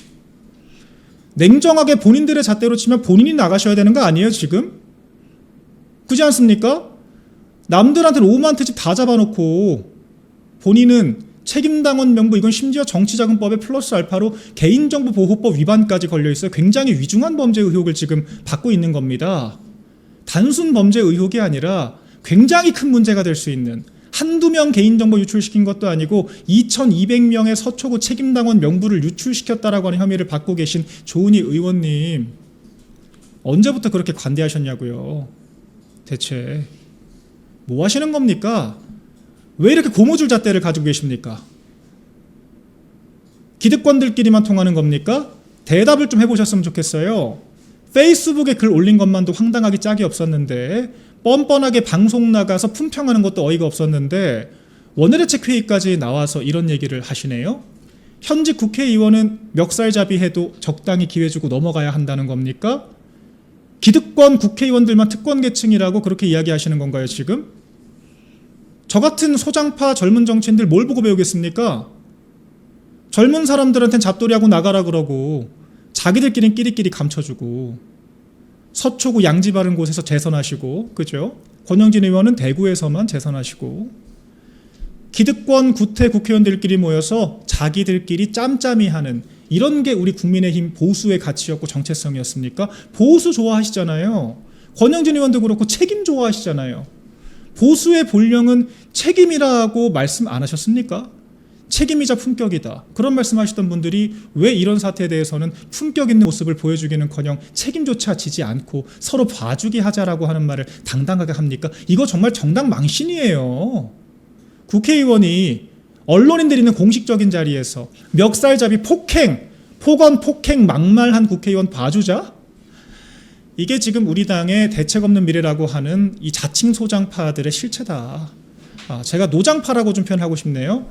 냉정하게 본인들의 잣대로 치면 본인이 나가셔야 되는 거 아니에요 지금? 그렇지 않습니까? 남들한테는 5만 트집 다 잡아놓고 본인은 책임당원 명부, 이건 심지어 정치자금법의 플러스 알파로 개인정보보호법 위반까지 걸려있어요. 굉장히 위중한 범죄 의혹을 지금 받고 있는 겁니다. 단순 범죄 의혹이 아니라 굉장히 큰 문제가 될 수 있는, 한두 명 개인정보 유출시킨 것도 아니고 2200명의 서초구 책임당원 명부를 유출시켰다라고 하는 혐의를 받고 계신 조은희 의원님, 언제부터 그렇게 관대하셨냐고요. 대체 뭐 하시는 겁니까? 왜 이렇게 고무줄 잣대를 가지고 계십니까? 기득권들끼리만 통하는 겁니까? 대답을 좀 해보셨으면 좋겠어요. 페이스북에 글 올린 것만도 황당하기 짝이 없었는데, 뻔뻔하게 방송 나가서 품평하는 것도 어이가 없었는데 원내대책회의까지 나와서 이런 얘기를 하시네요. 현직 국회의원은 멱살잡이해도 적당히 기회 주고 넘어가야 한다는 겁니까? 기득권 국회의원들만 특권계층이라고 그렇게 이야기하시는 건가요 지금? 저 같은 소장파 젊은 정치인들 뭘 보고 배우겠습니까? 젊은 사람들한테는 잡돌이하고 나가라 그러고 자기들끼리는 끼리끼리 감춰주고, 서초구 양지 바른 곳에서 재선하시고, 그죠? 권영진 의원은 대구에서만 재선하시고, 기득권 구태 국회의원들끼리 모여서 자기들끼리 짬짬이 하는, 이런 게 우리 국민의힘 보수의 가치였고 정체성이었습니까? 보수 좋아하시잖아요. 권영진 의원도 그렇고 책임 좋아하시잖아요. 보수의 본령은 책임이라고 말씀 안 하셨습니까? 책임이자 품격이다. 그런 말씀하시던 분들이 왜 이런 사태에 대해서는 품격 있는 모습을 보여주기는커녕 책임조차 지지 않고 서로 봐주기 하자라고 하는 말을 당당하게 합니까? 이거 정말 정당 망신이에요. 국회의원이 언론인들이 있는 공식적인 자리에서 멱살잡이 폭행, 폭언, 폭행, 막말한 국회의원 봐주자? 이게 지금 우리 당의 대책 없는 미래라고 하는 이 자칭 소장파들의 실체다. 제가 노장파라고 좀 표현하고 싶네요.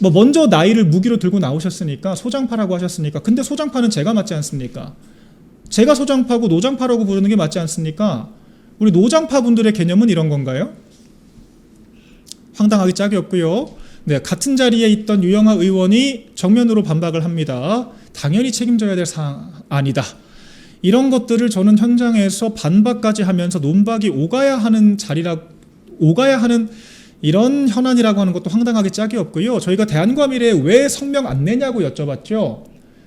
뭐 먼저 나이를 무기로 들고 나오셨으니까 소장파라고 하셨으니까, 근데 소장파는 제가 맞지 않습니까? 제가 소장파고 노장파라고 부르는 게 맞지 않습니까? 우리 노장파 분들의 개념은 이런 건가요? 황당하기 짝이 없고요. 네, 같은 자리에 있던 유영하 의원이 정면으로 반박을 합니다. 당연히 책임져야 될 사안 아니다. 이런 것들을 저는 현장에서 반박까지 하면서 논박이 오가야 하는 이런 현안이라고 하는 것도 황당하게 짝이 없고요. 저희가 대안과 미래에 왜 성명 안 내냐고 여쭤봤죠.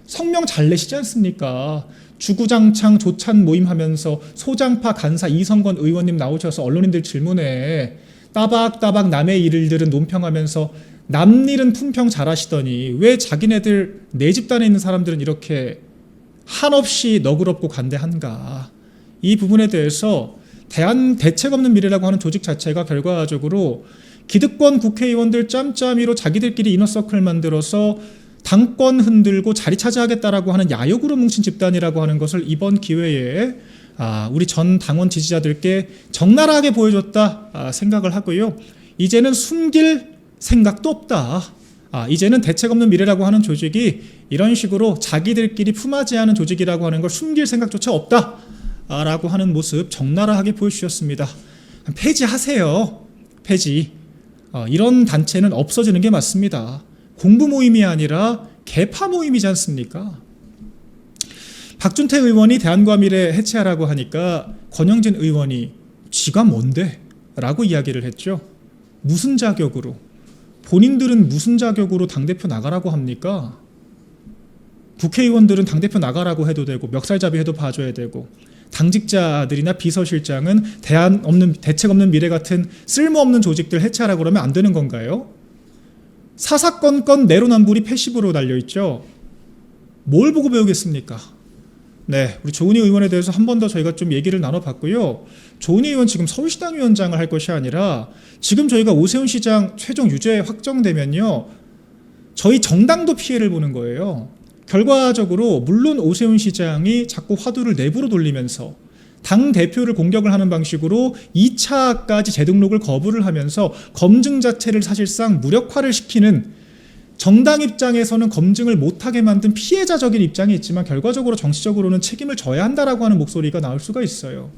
성명 잘 내시지 않습니까? 주구장창 조찬 모임하면서 소장파 간사 이성건 의원님 나오셔서 언론인들 질문에 따박따박 남의 일들은 논평하면서 남 일은 품평 잘하시더니 왜 자기네들 내 집단에 있는 사람들은 이렇게 한없이 너그럽고 관대한가. 이 부분에 대해서 대책 없는 미래라고 하는 조직 자체가 결과적으로 기득권 국회의원들 짬짬이로 자기들끼리 이너서클 만들어서 당권 흔들고 자리 차지하겠다라고 하는 야욕으로 뭉친 집단이라고 하는 것을 이번 기회에 우리 전 당원 지지자들께 적나라하게 보여줬다 생각을 하고요. 이제는 숨길 생각도 없다. 이제는 대책 없는 미래라고 하는 조직이 이런 식으로 자기들끼리 품하지 않은 조직이라고 하는 걸 숨길 생각조차 없다 라고 하는 모습 적나라하게 보여주셨습니다. 폐지하세요. 폐지. 이런 단체는 없어지는 게 맞습니다. 공부 모임이 아니라 개파 모임이지 않습니까? 박준태 의원이 대안과 미래 해체하라고 하니까 권영진 의원이 지가 뭔데? 라고 이야기를 했죠. 무슨 자격으로? 본인들은 무슨 자격으로 당대표 나가라고 합니까? 국회의원들은 당대표 나가라고 해도 되고 멱살잡이 해도 봐줘야 되고 당직자들이나 비서실장은 대책 없는 미래 같은 쓸모없는 조직들 해체하라고 그러면 안 되는 건가요? 사사건건 내로남불이 패시브로 달려있죠. 뭘 보고 배우겠습니까? 네, 우리 조은희 의원에 대해서 한 번 더 저희가 좀 얘기를 나눠봤고요. 조은희 의원 지금 서울시당 위원장을 할 것이 아니라 지금 저희가 오세훈 시장 최종 유죄 확정되면요, 저희 정당도 피해를 보는 거예요. 결과적으로 물론 오세훈 시장이 자꾸 화두를 내부로 돌리면서 당 대표를 공격을 하는 방식으로 2차까지 재등록을 거부를 하면서 검증 자체를 사실상 무력화를 시키는, 정당 입장에서는 검증을 못하게 만든 피해자적인 입장이 있지만 결과적으로 정치적으로는 책임을 져야 한다라고 하는 목소리가 나올 수가 있어요.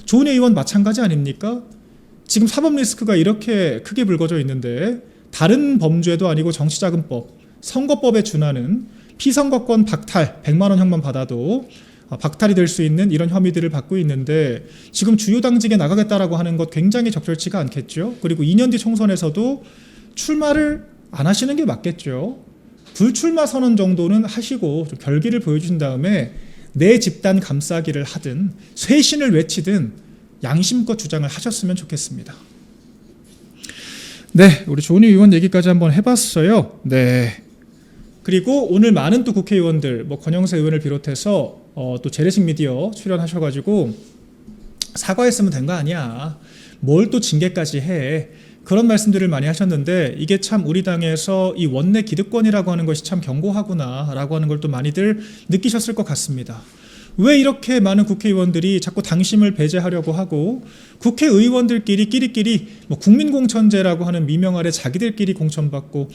조은희 의원 마찬가지 아닙니까? 지금 사법 리스크가 이렇게 크게 불거져 있는데 다른 범죄도 아니고 정치자금법, 선거법에 준하는 피선거권 박탈 100만 원 형만 받아도 박탈이 될 수 있는 이런 혐의들을 받고 있는데 지금 주요 당직에 나가겠다라고 하는 것 굉장히 적절치가 않겠죠. 그리고 2년 뒤 총선에서도 출마를 안 하시는 게 맞겠죠. 불출마 선언 정도는 하시고 좀 결기를 보여주신 다음에 내 집단 감싸기를 하든 쇄신을 외치든 양심껏 주장을 하셨으면 좋겠습니다. 네, 우리 조은희 의원 얘기까지 한번 해봤어요. 네. 그리고 오늘 많은 또 국회의원들, 권영세 의원을 비롯해서 또 재래식 미디어 출연하셔가지고 사과했으면 된 거 아니야. 뭘 또 징계까지 해. 그런 말씀들을 많이 하셨는데 이게 참 우리 당에서 이 원내 기득권이라고 하는 것이 참 견고하구나 라고 하는 걸 또 많이들 느끼셨을 것 같습니다. 왜 이렇게 많은 국회의원들이 자꾸 당심을 배제하려고 하고 국회의원들끼리 끼리끼리 국민공천제라고 하는 미명 아래 자기들끼리 공천받고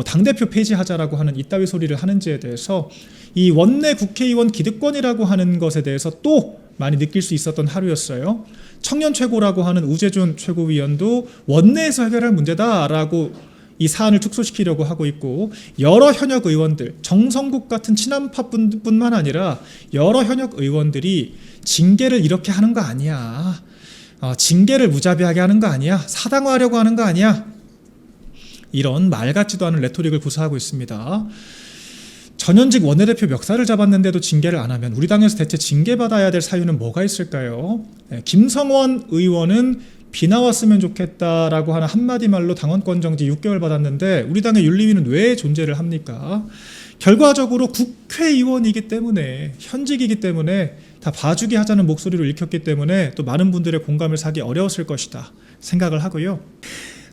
당대표 폐지하자라고 하는 이따위 소리를 하는지에 대해서 이 원내 국회의원 기득권이라고 하는 것에 대해서 또 많이 느낄 수 있었던 하루였어요. 청년 최고라고 하는 우재준 최고위원도 원내에서 해결할 문제다라고 이 사안을 축소시키려고 하고 있고, 여러 현역 의원들, 정성국 같은 친한파뿐만 아니라 여러 현역 의원들이 징계를 이렇게 하는 거 아니야. 징계를 무자비하게 하는 거 아니야. 사당화하려고 하는 거 아니야. 이런 말 같지도 않은 레토릭을 구사하고 있습니다. 전현직 원내대표 멱살을 잡았는데도 징계를 안 하면 우리 당에서 대체 징계받아야 될 사유는 뭐가 있을까요? 김성원 의원은 비 나왔으면 좋겠다라고 하는 한마디 말로 당원권 정지 6개월 받았는데 우리 당의 윤리위는 왜 존재를 합니까? 결과적으로 국회의원이기 때문에, 현직이기 때문에 다 봐주기 하자는 목소리로 읽혔기 때문에 또 많은 분들의 공감을 사기 어려웠을 것이다 생각을 하고요.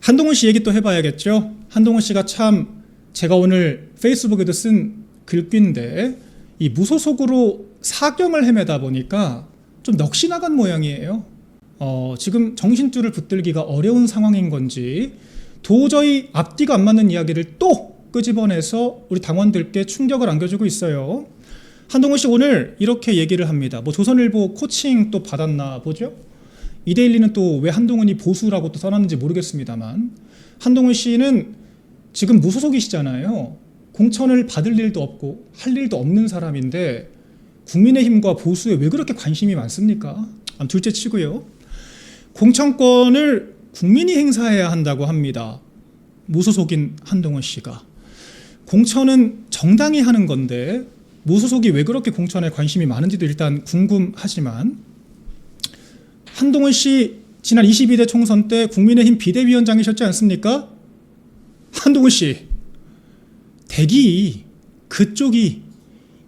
한동훈 씨 얘기 또 해봐야겠죠. 한동훈 씨가 참 제가 오늘 페이스북에도 쓴 글귀인데 이 무소속으로 사경을 헤매다 보니까 좀 넋이 나간 모양이에요. 지금 정신줄을 붙들기가 어려운 상황인 건지 도저히 앞뒤가 안 맞는 이야기를 또 끄집어내서 우리 당원들께 충격을 안겨주고 있어요. 한동훈 씨 오늘 이렇게 얘기를 합니다. 뭐 조선일보 코칭 또 받았나 보죠? 이데일리는 또 왜 한동훈이 보수라고 또 써놨는지 모르겠습니다만, 한동훈 씨는 지금 무소속이시잖아요. 공천을 받을 일도 없고 할 일도 없는 사람인데 국민의힘과 보수에 왜 그렇게 관심이 많습니까? 둘째 치고요. 공천권을 국민이 행사해야 한다고 합니다. 무소속인 한동훈 씨가. 공천은 정당이 하는 건데 무소속이 왜 그렇게 공천에 관심이 많은지도 일단 궁금하지만, 한동훈 씨 지난 22대 총선 때 국민의힘 비대위원장이셨지 않습니까? 한동훈 씨, 대기 그쪽이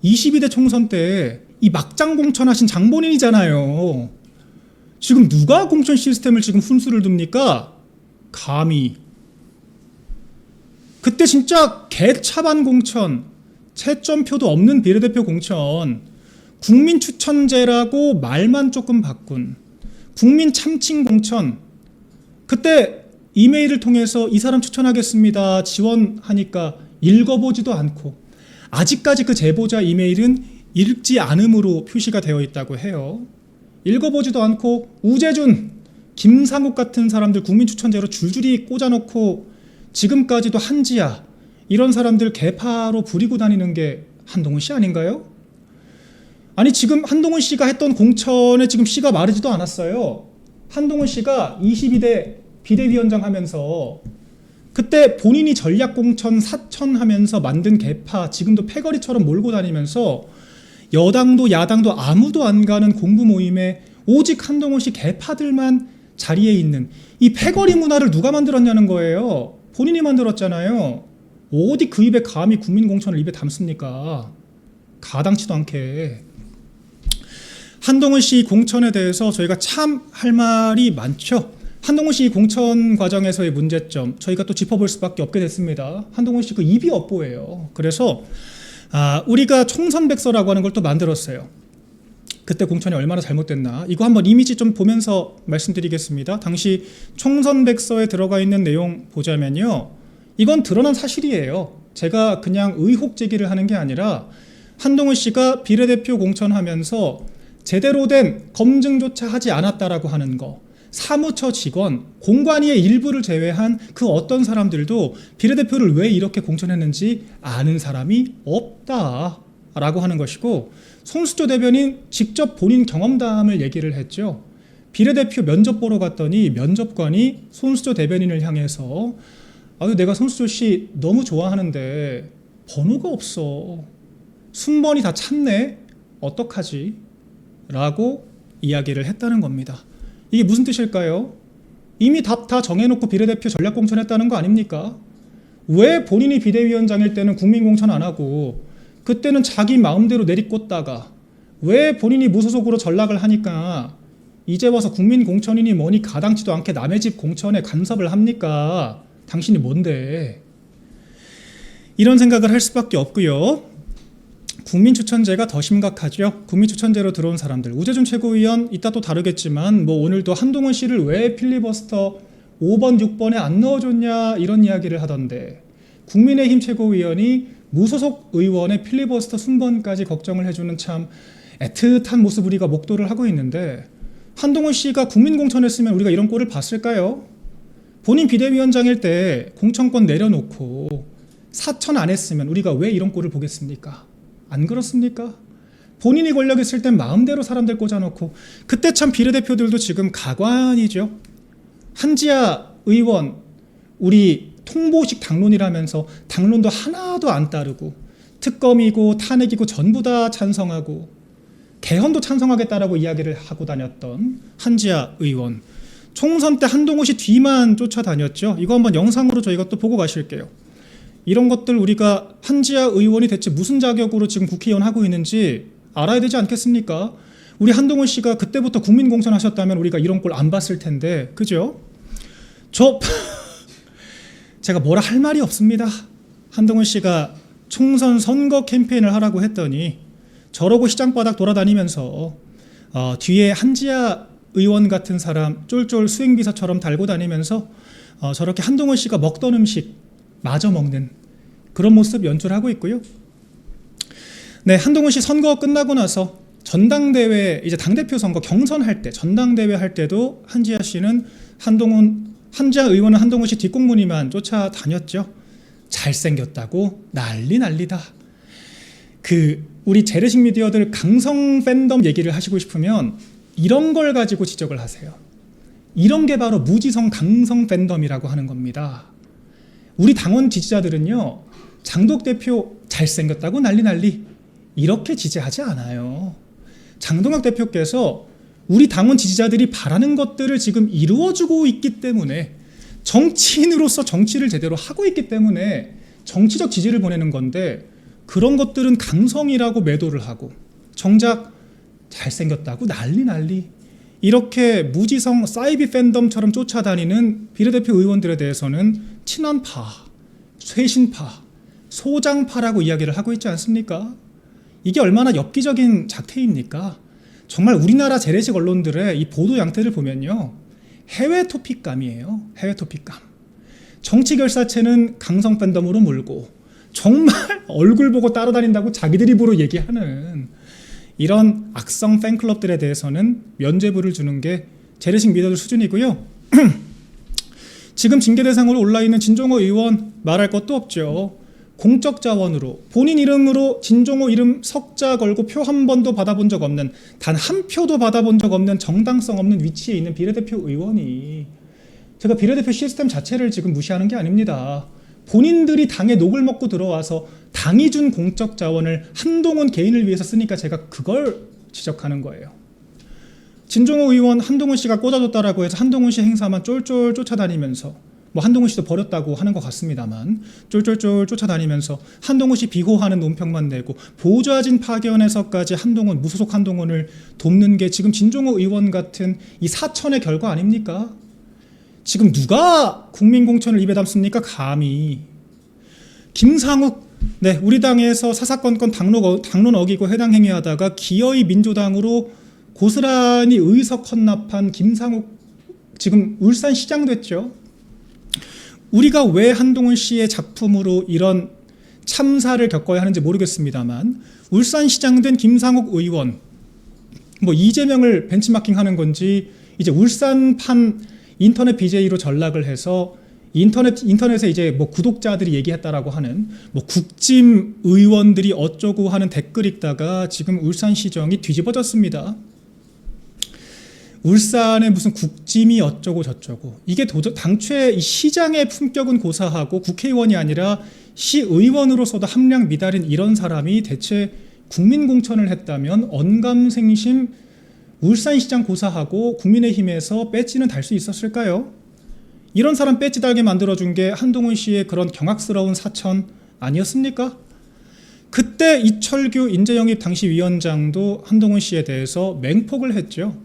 22대 총선 때 이 막장 공천하신 장본인이잖아요. 지금 누가 공천 시스템을 지금 훈수를 둡니까? 감히. 그때 진짜 개차반 공천, 채점표도 없는 비례대표 공천, 국민 추천제라고 말만 조금 바꾼 국민 참칭 공천, 그때 이메일을 통해서 이 사람 추천하겠습니다 지원하니까 읽어보지도 않고 아직까지 그 제보자 이메일은 읽지 않음으로 표시가 되어 있다고 해요. 읽어보지도 않고 우재준, 김상욱 같은 사람들 국민 추천제로 줄줄이 꽂아놓고 지금까지도 한지아 이런 사람들 개파로 부리고 다니는 게 한동훈 씨 아닌가요? 아니 지금 한동훈 씨가 했던 공천에 지금 씨가 마르지도 않았어요. 한동훈 씨가 22대 비대위원장 하면서 그때 본인이 전략공천 사천하면서 만든 개파 지금도 패거리처럼 몰고 다니면서 여당도 야당도 아무도 안 가는 공부 모임에 오직 한동훈 씨 개파들만 자리에 있는 이 패거리 문화를 누가 만들었냐는 거예요. 본인이 만들었잖아요. 어디 그 입에 감히 국민공천을 입에 담습니까? 가당치도 않게. 한동훈 씨 공천에 대해서 저희가 참 할 말이 많죠. 한동훈 씨 공천 과정에서의 문제점 저희가 또 짚어볼 수밖에 없게 됐습니다. 한동훈 씨 그 입이 엇보예요. 그래서 우리가 총선백서라고 하는 걸 또 만들었어요. 그때 공천이 얼마나 잘못됐나 이거 한번 이미지 좀 보면서 말씀드리겠습니다. 당시 총선백서에 들어가 있는 내용 보자면요, 이건 드러난 사실이에요. 제가 그냥 의혹 제기를 하는 게 아니라 한동훈 씨가 비례대표 공천하면서 제대로 된 검증조차 하지 않았다라고 하는 거, 사무처 직원, 공관위의 일부를 제외한 그 어떤 사람들도 비례대표를 왜 이렇게 공천했는지 아는 사람이 없다라고 하는 것이고, 손수조 대변인 직접 본인 경험담을 얘기를 했죠. 비례대표 면접 보러 갔더니 면접관이 손수조 대변인을 향해서 아유 내가 손수조 씨 너무 좋아하는데 번호가 없어. 순번이 다 찼네. 어떡하지? 라고 이야기를 했다는 겁니다. 이게 무슨 뜻일까요? 이미 답 다 정해놓고 비례대표 전략공천했다는 거 아닙니까? 왜 본인이 비대위원장일 때는 국민공천 안 하고 그때는 자기 마음대로 내리꽂다가 왜 본인이 무소속으로 전락을 하니까 이제 와서 국민공천이니 뭐니 가당치도 않게 남의 집 공천에 간섭을 합니까? 당신이 뭔데? 이런 생각을 할 수밖에 없고요. 국민추천제가 더 심각하죠. 국민추천제로 들어온 사람들, 우재준 최고위원 이따 또 다루겠지만 뭐 오늘도 한동훈 씨를 왜 필리버스터 5번 6번에 안 넣어줬냐 이런 이야기를 하던데, 국민의힘 최고위원이 무소속 의원의 필리버스터 순번까지 걱정을 해주는 참 애틋한 모습 우리가 목도를 하고 있는데, 한동훈 씨가 국민공천했으면 우리가 이런 꼴을 봤을까요? 본인 비대위원장일 때 공천권 내려놓고 사천 안 했으면 우리가 왜 이런 꼴을 보겠습니까? 안 그렇습니까? 본인이 권력 있을 땐 마음대로 사람들 꽂아놓고, 그때 참 비례대표들도 지금 가관이죠. 한지아 의원 우리 통보식 당론이라면서 당론도 하나도 안 따르고 특검이고 탄핵이고 전부 다 찬성하고 개헌도 찬성하겠다라고 이야기를 하고 다녔던 한지아 의원, 총선 때 한동훈 씨 뒤만 쫓아다녔죠. 이거 한번 영상으로 저희가 또 보고 가실게요. 이런 것들 우리가 한지아 의원이 대체 무슨 자격으로 지금 국회의원 하고 있는지 알아야 되지 않겠습니까? 우리 한동훈 씨가 그때부터 국민공천 하셨다면 우리가 이런 꼴 안 봤을 텐데, 그죠? 제가 뭐라 할 말이 없습니다. 한동훈 씨가 총선 선거 캠페인을 하라고 했더니 저러고 시장바닥 돌아다니면서 뒤에 한지아 의원 같은 사람 쫄쫄 수행비서처럼 달고 다니면서 저렇게 한동훈 씨가 먹던 음식 마저 먹는 그런 모습 연출하고 있고요. 네, 한동훈 씨 선거 끝나고 나서 전당대회 이제 당대표 선거 경선할 때 전당대회 할 때도 한지아 씨는 한지아 의원은 한동훈 씨 뒷공무니만 쫓아다녔죠. 잘생겼다고 난리다. 우리 재래식 미디어들 강성 팬덤 얘기를 하시고 싶으면 이런 걸 가지고 지적을 하세요. 이런 게 바로 무지성 강성 팬덤이라고 하는 겁니다. 우리 당원 지지자들은요, 장독 대표 잘생겼다고 난리 이렇게 지지하지 않아요. 장동혁 대표께서 우리 당원 지지자들이 바라는 것들을 지금 이루어주고 있기 때문에, 정치인으로서 정치를 제대로 하고 있기 때문에 정치적 지지를 보내는 건데, 그런 것들은 강성이라고 매도를 하고 정작 잘생겼다고 난리 이렇게 무지성 사이비 팬덤처럼 쫓아다니는 비례대표 의원들에 대해서는 친한파, 쇄신파, 소장파라고 이야기를 하고 있지 않습니까? 이게 얼마나 엽기적인 작태입니까? 정말 우리나라 재래식 언론들의 이 보도 양태를 보면요, 해외 토픽감이에요. 해외 토픽감. 정치 결사체는 강성 팬덤으로 몰고 정말 얼굴 보고 따라다닌다고 자기들 입으로 얘기하는 이런 악성 팬클럽들에 대해서는 면죄부를 주는 게 재래식 미디어들 수준이고요. 지금 징계 대상으로 올라있는 진종호 의원 말할 것도 없죠. 공적 자원으로 본인 이름으로 진종호 이름 석자 걸고 표 한 번도 받아본 적 없는, 단 한 표도 받아본 적 없는 정당성 없는 위치에 있는 비례대표 의원이, 제가 비례대표 시스템 자체를 지금 무시하는 게 아닙니다. 본인들이 당에 녹을 먹고 들어와서 당이 준 공적 자원을 한동훈 개인을 위해서 쓰니까 제가 그걸 지적하는 거예요. 진종호 의원 한동훈 씨가 꽂아줬다라고 해서 한동훈 씨 행사만 쫄쫄 쫓아다니면서, 뭐 한동훈 씨도 버렸다고 하는 것 같습니다만, 쫄쫄쫄 쫓아다니면서 한동훈 씨 비호하는 논평만 내고 보좌진 파견에서까지 한동훈, 무소속 한동훈을 돕는 게 지금 진종호 의원 같은 이 사천의 결과 아닙니까? 지금 누가 국민공천을 입에 담습니까? 감히. 김상욱, 네, 우리 당에서 사사건건 당론 어기고 해당 행위하다가 기어이 민주당으로 고스란히 의석 헌납한 김상욱, 지금 울산시장 됐죠. 우리가 왜 한동훈 씨의 작품으로 이런 참사를 겪어야 하는지 모르겠습니다만, 울산시장 된 김상욱 의원, 뭐 이재명을 벤치마킹하는 건지, 이제 울산판 인터넷 BJ로 전락을 해서 인터넷에 이제 뭐 구독자들이 얘기했다라고 하는 뭐 국짐 의원들이 어쩌고 하는 댓글 읽다가 지금 울산시정이 뒤집어졌습니다. 울산에 무슨 국짐이 어쩌고 저쩌고, 이게 당초에 이 시장의 품격은 고사하고 국회의원이 아니라 시의원으로서도 함량 미달인 이런 사람이 대체 국민공천을 했다면 언감생심 울산시장 고사하고 국민의힘에서 배지는 달 수 있었을까요? 이런 사람 배지 달게 만들어준 게 한동훈 씨의 그런 경악스러운 사천 아니었습니까? 그때 이철규 인재영입 당시 위원장도 한동훈 씨에 대해서 맹폭을 했죠.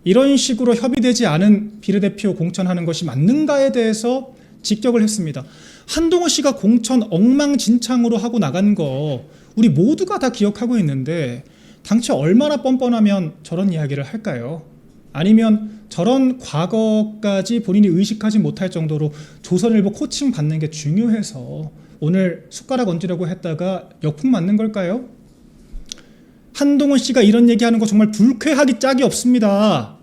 이런 식으로 협의되지 않은 비례대표 공천하는 것이 맞는가에 대해서 직격을 했습니다. 한동훈 씨가 공천 엉망진창으로 하고 나간 거 우리 모두가 다 기억하고 있는데, 당최 얼마나 뻔뻔하면 저런 이야기를 할까요? 아니면 저런 과거까지 본인이 의식하지 못할 정도로 조선일보 코칭 받는 게 중요해서 오늘 숟가락 얹으려고 했다가 역풍 맞는 걸까요? 한동훈 씨가 이런 얘기하는 거 정말 불쾌하기 짝이 없습니다.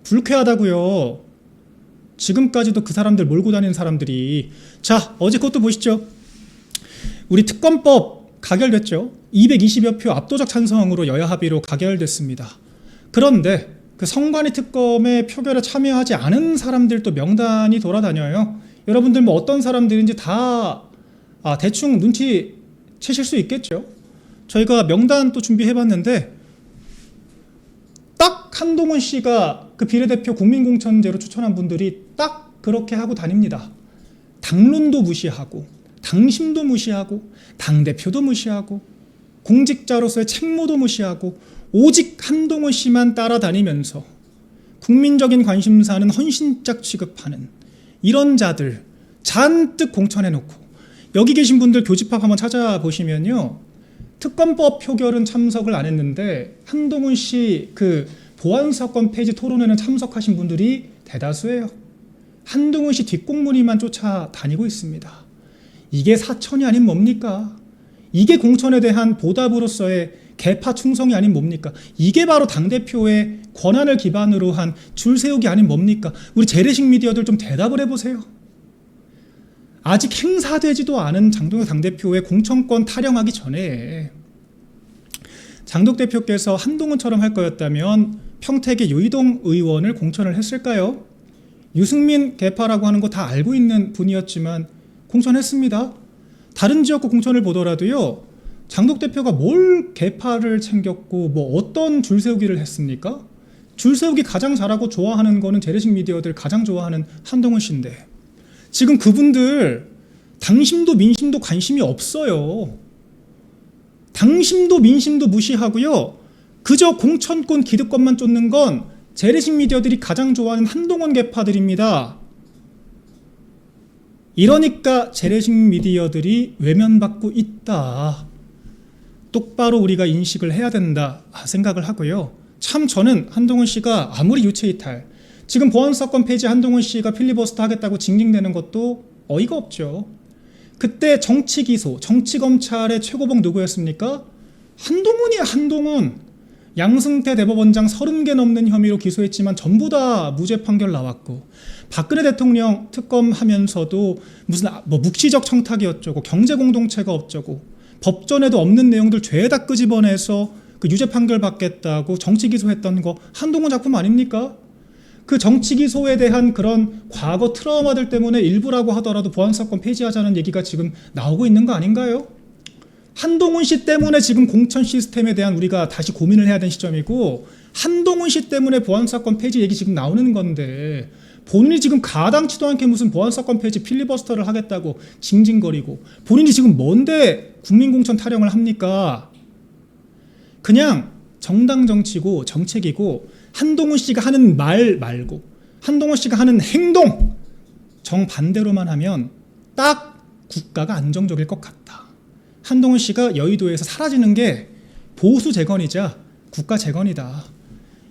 불쾌하다고요. 지금까지도 그 사람들 몰고 다니는 사람들이. 자, 어제 그것도 보시죠. 우리 특검법 가결됐죠. 220여 표 압도적 찬성으로 여야 합의로 가결됐습니다. 그런데 그 선관위 특검의 표결에 참여하지 않은 사람들도 명단이 돌아다녀요. 여러분들 뭐 어떤 사람들인지 다 대충 눈치 채실 수 있겠죠. 저희가 명단 또 준비해봤는데 딱 한동훈 씨가 그 비례대표 국민공천제로 추천한 분들이 딱 그렇게 하고 다닙니다. 당론도 무시하고 당심도 무시하고 당대표도 무시하고 공직자로서의 책무도 무시하고 오직 한동훈 씨만 따라다니면서 국민적인 관심사는 헌신짝 취급하는 이런 자들 잔뜩 공천해놓고, 여기 계신 분들 교집합 한번 찾아보시면요, 특검법 표결은 참석을 안 했는데 한동훈 씨 그 보안사건 폐지 토론회는 참석하신 분들이 대다수예요. 한동훈 씨 뒷공무니만 쫓아다니고 있습니다. 이게 사천이 아닌 뭡니까? 이게 공천에 대한 보답으로서의 개파 충성이 아닌 뭡니까? 이게 바로 당대표의 권한을 기반으로 한 줄 세우기 아닌 뭡니까? 우리 재래식 미디어들 좀 대답을 해보세요. 아직 행사되지도 않은 장동혁 당대표의 공천권 타령하기 전에 장독 대표께서 한동훈처럼 할 거였다면 평택의 유이동 의원을 공천을 했을까요? 유승민 개파라고 하는 거 다 알고 있는 분이었지만 공천했습니다. 다른 지역구 공천을 보더라도요, 장독 대표가 뭘 개파를 챙겼고 뭐 어떤 줄 세우기를 했습니까? 줄 세우기 가장 잘하고 좋아하는 거는 재래식 미디어들 가장 좋아하는 한동훈 씨인데 지금 그분들 당심도 민심도 관심이 없어요. 당심도 민심도 무시하고요. 그저 공천권 기득권만 쫓는 건 재래식 미디어들이 가장 좋아하는 한동훈 개파들입니다. 이러니까 재래식 미디어들이 외면받고 있다. 똑바로 우리가 인식을 해야 된다 생각을 하고요. 참 저는 한동훈 씨가 아무리 유체이탈, 지금 보안사건 폐지 한동훈 씨가 필리버스터 하겠다고 징징대는 것도 어이가 없죠. 그때 정치기소, 정치검찰의 최고봉 누구였습니까? 한동훈이야, 한동훈. 양승태 대법원장 30개 넘는 혐의로 기소했지만 전부 다 무죄 판결 나왔고, 박근혜 대통령 특검하면서도 무슨 뭐 묵시적 청탁이 어쩌고 경제공동체가 어쩌고 법전에도 없는 내용들 죄다 끄집어내서 그 유죄 판결 받겠다고 정치기소했던 거 한동훈 작품 아닙니까? 그 정치기소에 대한 그런 과거 트라우마들 때문에 일부라고 하더라도 보안사건 폐지하자는 얘기가 지금 나오고 있는 거 아닌가요? 한동훈 씨 때문에 지금 공천 시스템에 대한 우리가 다시 고민을 해야 되는 시점이고, 한동훈 씨 때문에 보안사건 폐지 얘기 지금 나오는 건데 본인이 지금 가당치도 않게 무슨 보안사건 폐지 필리버스터를 하겠다고 징징거리고, 본인이 지금 뭔데 국민공천 타령을 합니까? 그냥 정당 정치고 정책이고, 한동훈 씨가 하는 말 말고 한동훈 씨가 하는 행동 정반대로만 하면 딱 국가가 안정적일 것 같다. 한동훈 씨가 여의도에서 사라지는 게 보수 재건이자 국가 재건이다.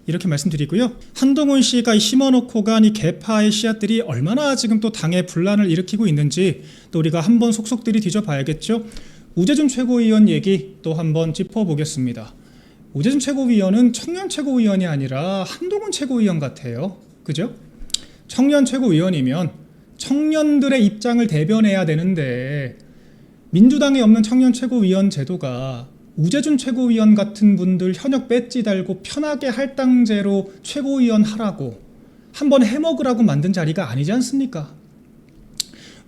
이렇게 말씀드리고요. 한동훈 씨가 심어놓고 간 이 개파의 씨앗들이 얼마나 지금 또 당에 분란을 일으키고 있는지 또 우리가 한번 속속들이 뒤져봐야겠죠. 우재준 최고위원 얘기 또 한번 짚어보겠습니다. 우재준 최고위원은 청년 최고위원이 아니라 한동훈 최고위원 같아요. 그죠? 청년 최고위원이면 청년들의 입장을 대변해야 되는데, 민주당에 없는 청년 최고위원 제도가 우재준 최고위원 같은 분들 현역 배지 달고 편하게 할당제로 최고위원 하라고 한번 해먹으라고 만든 자리가 아니지 않습니까?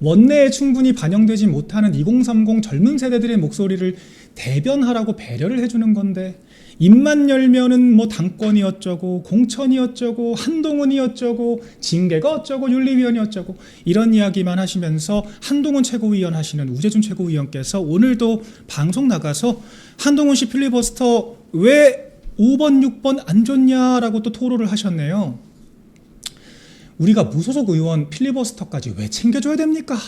원내에 충분히 반영되지 못하는 2030 젊은 세대들의 목소리를 대변하라고 배려를 해주는 건데, 입만 열면은 뭐 당권이 어쩌고 공천이 어쩌고 한동훈이 어쩌고 징계가 어쩌고 윤리위원이 어쩌고 이런 이야기만 하시면서 한동훈 최고위원 하시는 우재준 최고위원께서 오늘도 방송 나가서 한동훈 씨 필리버스터 왜 5번 6번 안 줬냐라고 또 토로를 하셨네요. 우리가 무소속 의원 필리버스터까지 왜 챙겨줘야 됩니까?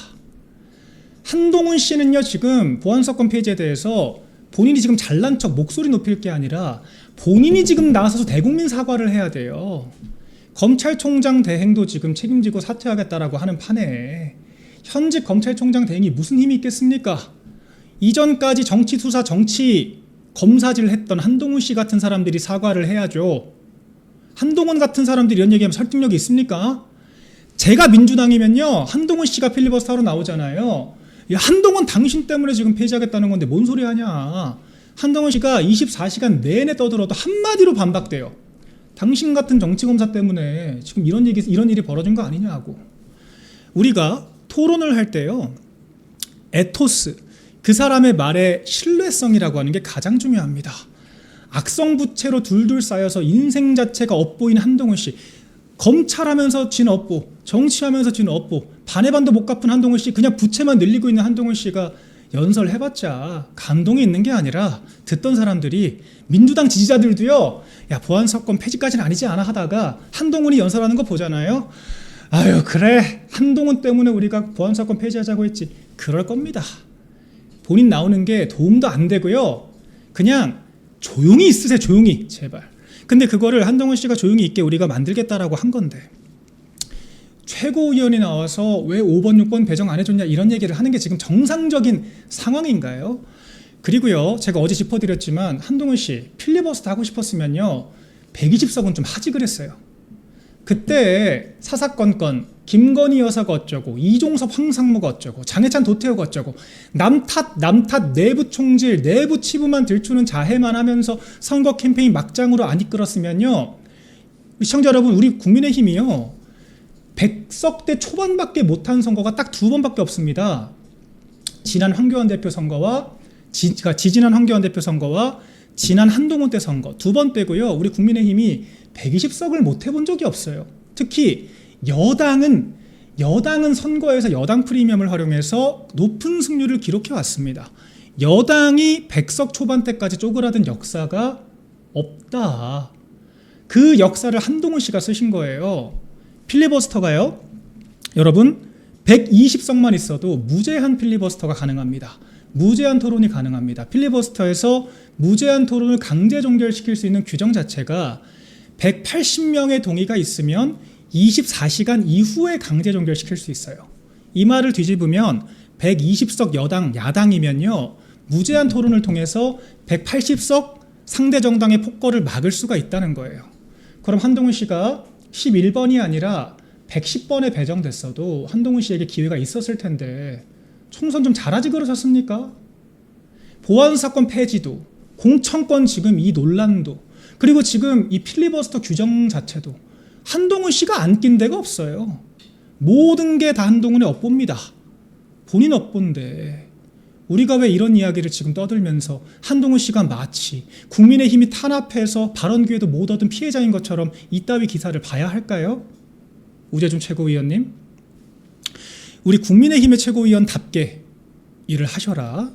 한동훈 씨는요, 지금 보안사건 폐지에 대해서 본인이 지금 잘난 척 목소리 높일 게 아니라 본인이 지금 나서서 대국민 사과를 해야 돼요. 검찰총장 대행도 지금 책임지고 사퇴하겠다라고 하는 판에 현직 검찰총장 대행이 무슨 힘이 있겠습니까? 이전까지 정치 수사, 정치 검사질 했던 한동훈 씨 같은 사람들이 사과를 해야죠. 한동훈 같은 사람들이 이런 얘기하면 설득력이 있습니까? 제가 민주당이면요, 한동훈 씨가 필리버스터로 나오잖아요. 야, 한동훈 당신 때문에 지금 폐지하겠다는 건데 뭔 소리 하냐. 한동훈 씨가 24시간 내내 떠들어도 한마디로 반박돼요. 당신 같은 정치검사 때문에 지금 이런 일이 벌어진 거 아니냐고. 우리가 토론을 할 때요, 에토스, 그 사람의 말의 신뢰성이라고 하는 게 가장 중요합니다. 악성부채로 둘둘 쌓여서 인생 자체가 엇보인 한동훈 씨, 검찰하면서 진 업보, 정치하면서 진 업보, 반의 반도 못 갚은 한동훈 씨, 그냥 부채만 늘리고 있는 한동훈 씨가 연설해봤자 감동이 있는 게 아니라 듣던 사람들이, 민주당 지지자들도요, 야, 보안사건 폐지까지는 아니지 않아 하다가 한동훈이 연설하는 거 보잖아요. 아유, 그래, 한동훈 때문에 우리가 보안사건 폐지하자고 했지. 그럴 겁니다. 본인 나오는 게 도움도 안 되고요, 그냥 조용히 있으세요, 조용히, 제발. 근데 그거를 한동훈 씨가 조용히 있게 우리가 만들겠다라고 한 건데, 최고위원이 나와서 왜 5번 6번 배정 안 해줬냐 이런 얘기를 하는 게 지금 정상적인 상황인가요? 그리고요, 제가 어제 짚어드렸지만 한동훈 씨 필리버스터 하고 싶었으면요 120석은 좀 하지 그랬어요. 그때 사사건건 김건희 여사가 어쩌고 이종섭 황상무가 어쩌고 장해찬 도태우가 어쩌고 남탓 내부 총질 내부 치부만 들추는 자해만 하면서 선거 캠페인 막장으로 안 이끌었으면요, 시청자 여러분, 우리 국민의힘이요 100석대 초반밖에 못한 선거가 딱 2번밖에 없습니다. 지난 황교안 대표 선거와 지지난 황교안 대표 선거와 지난 한동훈 때 선거 2번 빼고요, 우리 국민의힘이 120석을 못 해본 적이 없어요. 특히 여당은 선거에서 여당 프리미엄을 활용해서 높은 승률을 기록해 왔습니다. 여당이 100석 초반대까지 쪼그라든 역사가 없다. 그 역사를 한동훈 씨가 쓰신 거예요. 필리버스터가요, 여러분 120석만 있어도 무제한 필리버스터가 가능합니다. 무제한 토론이 가능합니다. 필리버스터에서 무제한 토론을 강제 종결시킬 수 있는 규정 자체가 180명의 동의가 있으면 24시간 이후에 강제 종결시킬 수 있어요. 이 말을 뒤집으면 120석 여당, 야당이면요 무제한 토론을 통해서 180석 상대 정당의 폭거를 막을 수가 있다는 거예요. 그럼 한동훈 씨가 11번이 아니라 110번에 배정됐어도 한동훈 씨에게 기회가 있었을 텐데 총선 좀 잘하지 그러셨습니까? 보안사건 폐지도, 공천권 지금 이 논란도, 그리고 지금 이 필리버스터 규정 자체도 한동훈 씨가 안 낀 데가 없어요. 모든 게 다 한동훈의 업보입니다. 본인 업보인데 우리가 왜 이런 이야기를 지금 떠들면서 한동훈 씨가 마치 국민의힘이 탄압해서 발언 기회도 못 얻은 피해자인 것처럼 이따위 기사를 봐야 할까요? 우재준 최고위원님, 우리 국민의힘의 최고위원답게 일을 하셔라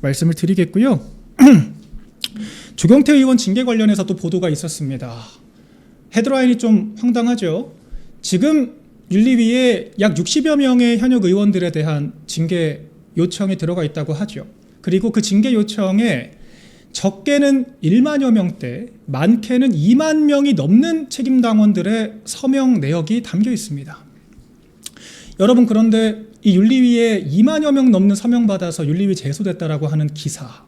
말씀을 드리겠고요. 조경태 의원 징계 관련해서 또 보도가 있었습니다. 헤드라인이 좀 황당하죠. 지금 윤리위에 약 60여 명의 현역 의원들에 대한 징계 요청이 들어가 있다고 하죠. 그리고 그 징계 요청에 적게는 1만여 명대, 많게는 2만 명이 넘는 책임당원들의 서명 내역이 담겨 있습니다. 여러분, 그런데 이 윤리위에 2만여 명 넘는 서명 받아서 윤리위 제소됐다라고 하는 기사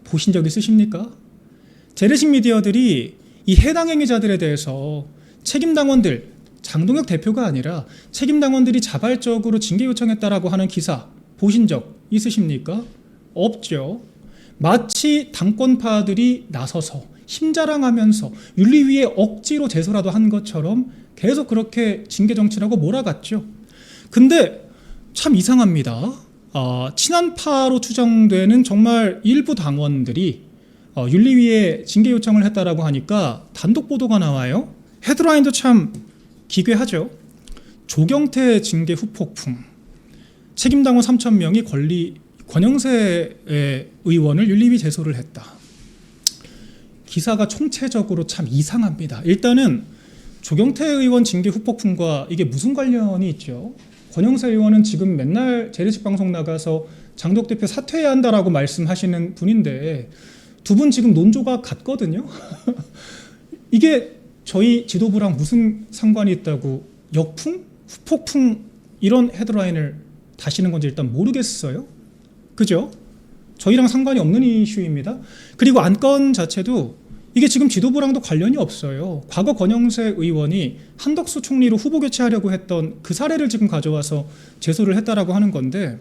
보신 적 있으십니까? 재래식 미디어들이 이 해당 행위자들에 대해서 책임당원들, 장동혁 대표가 아니라 책임당원들이 자발적으로 징계 요청했다라고 하는 기사 보신 적 있으십니까? 없죠. 마치 당권파들이 나서서 힘자랑하면서 윤리위에 억지로 제소라도 한 것처럼 계속 그렇게 징계 정치라고 몰아갔죠. 근데 참 이상합니다. 친한파로 추정되는 정말 일부 당원들이 윤리위에 징계 요청을 했다라고 하니까 단독 보도가 나와요. 헤드라인도 참 기괴하죠. 조경태 징계 후폭풍. 책임당원 3,000명이 권영세 의원을 윤리위 제소를 했다. 기사가 총체적으로 참 이상합니다. 일단은 조경태 의원 징계 후폭풍과 이게 무슨 관련이 있죠? 권영세 의원은 지금 맨날 재래식 방송 나가서 장덕 대표 사퇴해야 한다라고 말씀하시는 분인데 두 분 지금 논조가 같거든요. 이게 저희 지도부랑 무슨 상관이 있다고 역풍? 후폭풍? 이런 헤드라인을 다시는 건지 일단 모르겠어요. 그죠? 저희랑 상관이 없는 이슈입니다. 그리고 안건 자체도 이게 지금 지도부랑도 관련이 없어요. 과거 권영세 의원이 한덕수 총리로 후보 교체하려고 했던 그 사례를 지금 가져와서 제소를 했다라고 하는 건데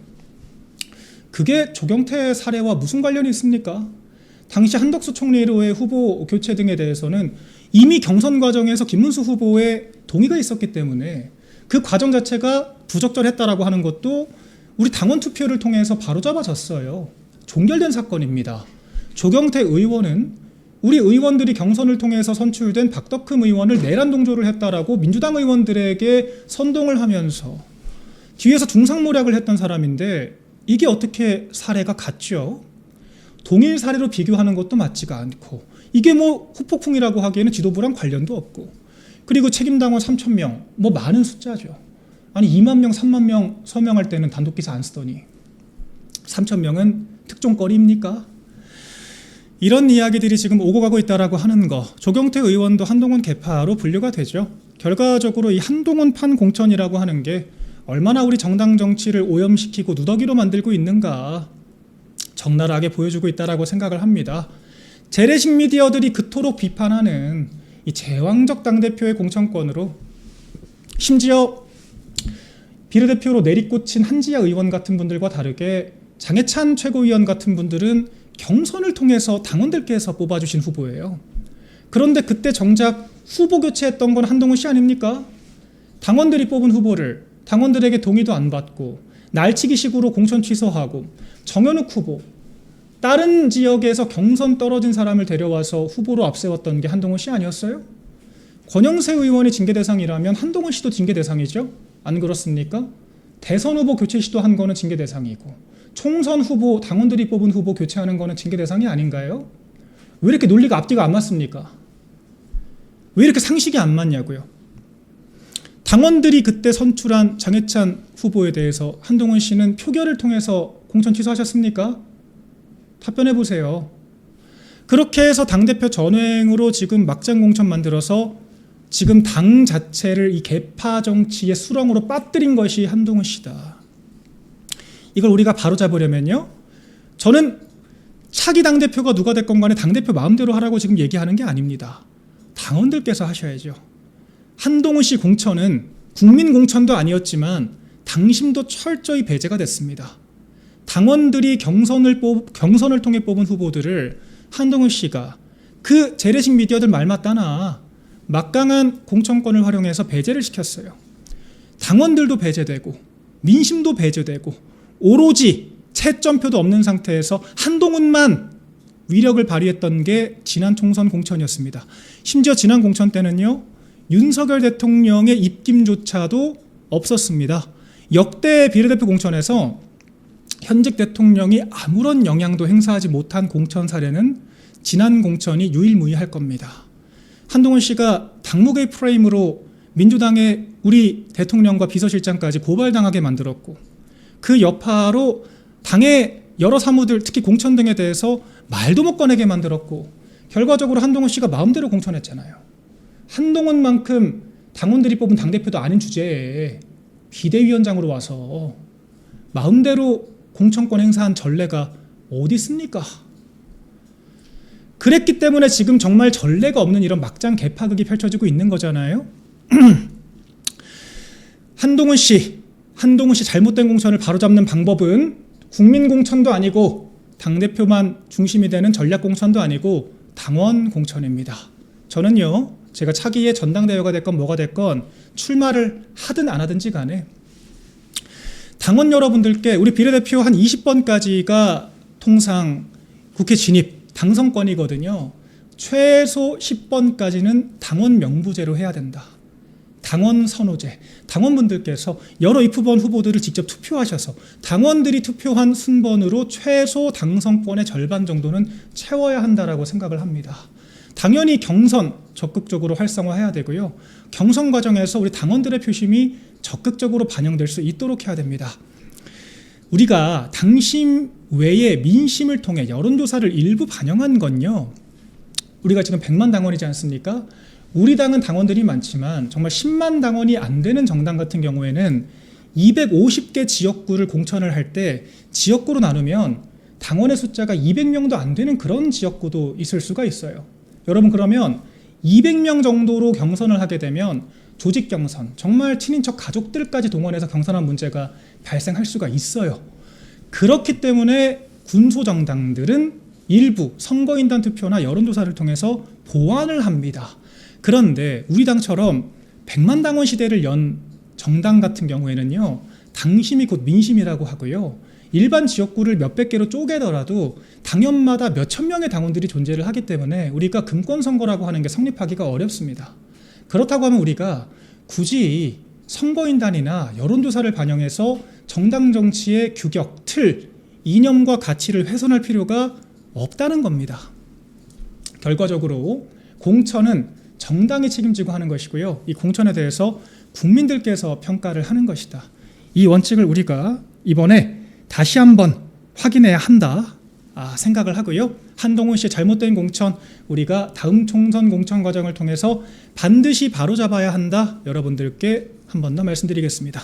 그게 조경태 사례와 무슨 관련이 있습니까? 당시 한덕수 총리로의 후보 교체 등에 대해서는 이미 경선 과정에서 김문수 후보의 동의가 있었기 때문에 그 과정 자체가 부적절했다라고 하는 것도 우리 당원 투표를 통해서 바로잡아졌어요. 종결된 사건입니다. 조경태 의원은 우리 의원들이 경선을 통해서 선출된 박덕흠 의원을 내란 동조를 했다라고 민주당 의원들에게 선동을 하면서 뒤에서 중상모략을 했던 사람인데 이게 어떻게 사례가 같죠? 동일 사례로 비교하는 것도 맞지가 않고 이게 뭐 후폭풍이라고 하기에는 지도부랑 관련도 없고 그리고 책임당원 3,000명 뭐 많은 숫자죠. 아니 2만 명, 3만 명 서명할 때는 단독 기사 안 쓰더니 3,000명은 특종거리입니까? 이런 이야기들이 지금 오고 가고 있다라고 하는 거 조경태 의원도 한동훈 계파로 분류가 되죠. 결과적으로 이 한동훈 판 공천이라고 하는 게 얼마나 우리 정당 정치를 오염시키고 누더기로 만들고 있는가 적나라하게 보여주고 있다라고 생각을 합니다. 재래식 미디어들이 그토록 비판하는 이 제왕적 당대표의 공천권으로 심지어 비례대표로 내리꽂힌 한지아 의원 같은 분들과 다르게 장해찬 최고위원 같은 분들은 경선을 통해서 당원들께서 뽑아주신 후보예요. 그런데 그때 정작 후보 교체했던 건 한동훈 씨 아닙니까? 당원들이 뽑은 후보를 당원들에게 동의도 안 받고 날치기식으로 공천 취소하고 정현욱 후보, 다른 지역에서 경선 떨어진 사람을 데려와서 후보로 앞세웠던 게 한동훈 씨 아니었어요? 권영세 의원이 징계 대상이라면 한동훈 씨도 징계 대상이죠? 안 그렇습니까? 대선 후보 교체 시도한 거는 징계 대상이고 총선 후보, 당원들이 뽑은 후보 교체하는 거는 징계 대상이 아닌가요? 왜 이렇게 논리가 앞뒤가 안 맞습니까? 왜 이렇게 상식이 안 맞냐고요? 당원들이 그때 선출한 장해찬 후보에 대해서 한동훈 씨는 표결을 통해서 공천 취소하셨습니까? 답변해 보세요. 그렇게 해서 당대표 전횡으로 지금 막장 공천 만들어서 지금 당 자체를 이 계파 정치의 수렁으로 빠뜨린 것이 한동훈 씨다. 이걸 우리가 바로잡으려면요, 저는 차기 당대표가 누가 됐건 간에 당대표 마음대로 하라고 지금 얘기하는 게 아닙니다. 당원들께서 하셔야죠. 한동훈 씨 공천은 국민 공천도 아니었지만 당심도 철저히 배제가 됐습니다. 당원들이 경선을 통해 뽑은 후보들을 한동훈 씨가 그 재래식 미디어들 말 맞다나 막강한 공천권을 활용해서 배제를 시켰어요. 당원들도 배제되고 민심도 배제되고 오로지 채점표도 없는 상태에서 한동훈만 위력을 발휘했던 게 지난 총선 공천이었습니다. 심지어 지난 공천 때는요, 윤석열 대통령의 입김조차도 없었습니다. 역대 비례대표 공천에서 현직 대통령이 아무런 영향도 행사하지 못한 공천 사례는 지난 공천이 유일무이할 겁니다. 한동훈 씨가 당무개입 프레임으로 민주당의 우리 대통령과 비서실장까지 고발당하게 만들었고, 그 여파로 당의 여러 사무들, 특히 공천 등에 대해서 말도 못 꺼내게 만들었고, 결과적으로 한동훈 씨가 마음대로 공천했잖아요. 한동훈만큼 당원들이 뽑은 당대표도 아닌 주제에 비대위원장으로 와서 마음대로 공천권 행사한 전례가 어디 있습니까? 그랬기 때문에 지금 정말 전례가 없는 이런 막장 개파극이 펼쳐지고 있는 거잖아요. 한동훈 씨 잘못된 공천을 바로잡는 방법은 국민 공천도 아니고 당대표만 중심이 되는 전략 공천도 아니고 당원 공천입니다. 저는요, 제가 차기에 전당대회가 됐건 뭐가 됐건 출마를 하든 안 하든지 간에 당원 여러분들께, 우리 비례대표 한 20번까지가 통상 국회 진입 당선권이거든요. 최소 10번까지는 당원 명부제로 해야 된다. 당원 선호제. 당원분들께서 여러 입후본 후보들을 직접 투표하셔서 당원들이 투표한 순번으로 최소 당선권의 절반 정도는 채워야 한다라고 생각을 합니다. 당연히 경선 적극적으로 활성화해야 되고요. 경선 과정에서 우리 당원들의 표심이 적극적으로 반영될 수 있도록 해야 됩니다. 우리가 당심 외에 민심을 통해 여론조사를 일부 반영한 건요, 우리가 지금 100만 당원이지 않습니까? 우리 당은 당원들이 많지만 정말 10만 당원이 안 되는 정당 같은 경우에는 250개 지역구를 공천을 할 때 지역구로 나누면 당원의 숫자가 200명도 안 되는 그런 지역구도 있을 수가 있어요. 여러분, 그러면 200명 정도로 경선을 하게 되면 조직 경선, 정말 친인척 가족들까지 동원해서 경선한 문제가 발생할 수가 있어요. 그렇기 때문에 군소정당들은 일부 선거인단 투표나 여론조사를 통해서 보완을 합니다. 그런데 우리 당처럼 100만 당원 시대를 연 정당 같은 경우에는요, 당심이 곧 민심이라고 하고요, 일반 지역구를 몇백 개로 쪼개더라도 당연마다 몇천 명의 당원들이 존재를 하기 때문에 우리가 금권선거라고 하는 게 성립하기가 어렵습니다. 그렇다고 하면 우리가 굳이 선거인단이나 여론조사를 반영해서 정당 정치의 규격, 틀, 이념과 가치를 훼손할 필요가 없다는 겁니다. 결과적으로 공천은 정당이 책임지고 하는 것이고요, 이 공천에 대해서 국민들께서 평가를 하는 것이다. 이 원칙을 우리가 이번에 다시 한번 확인해야 한다 생각을 하고요. 한동훈 씨의 잘못된 공천, 우리가 다음 총선 공천 과정을 통해서 반드시 바로잡아야 한다, 여러분들께 한 번 더 말씀드리겠습니다.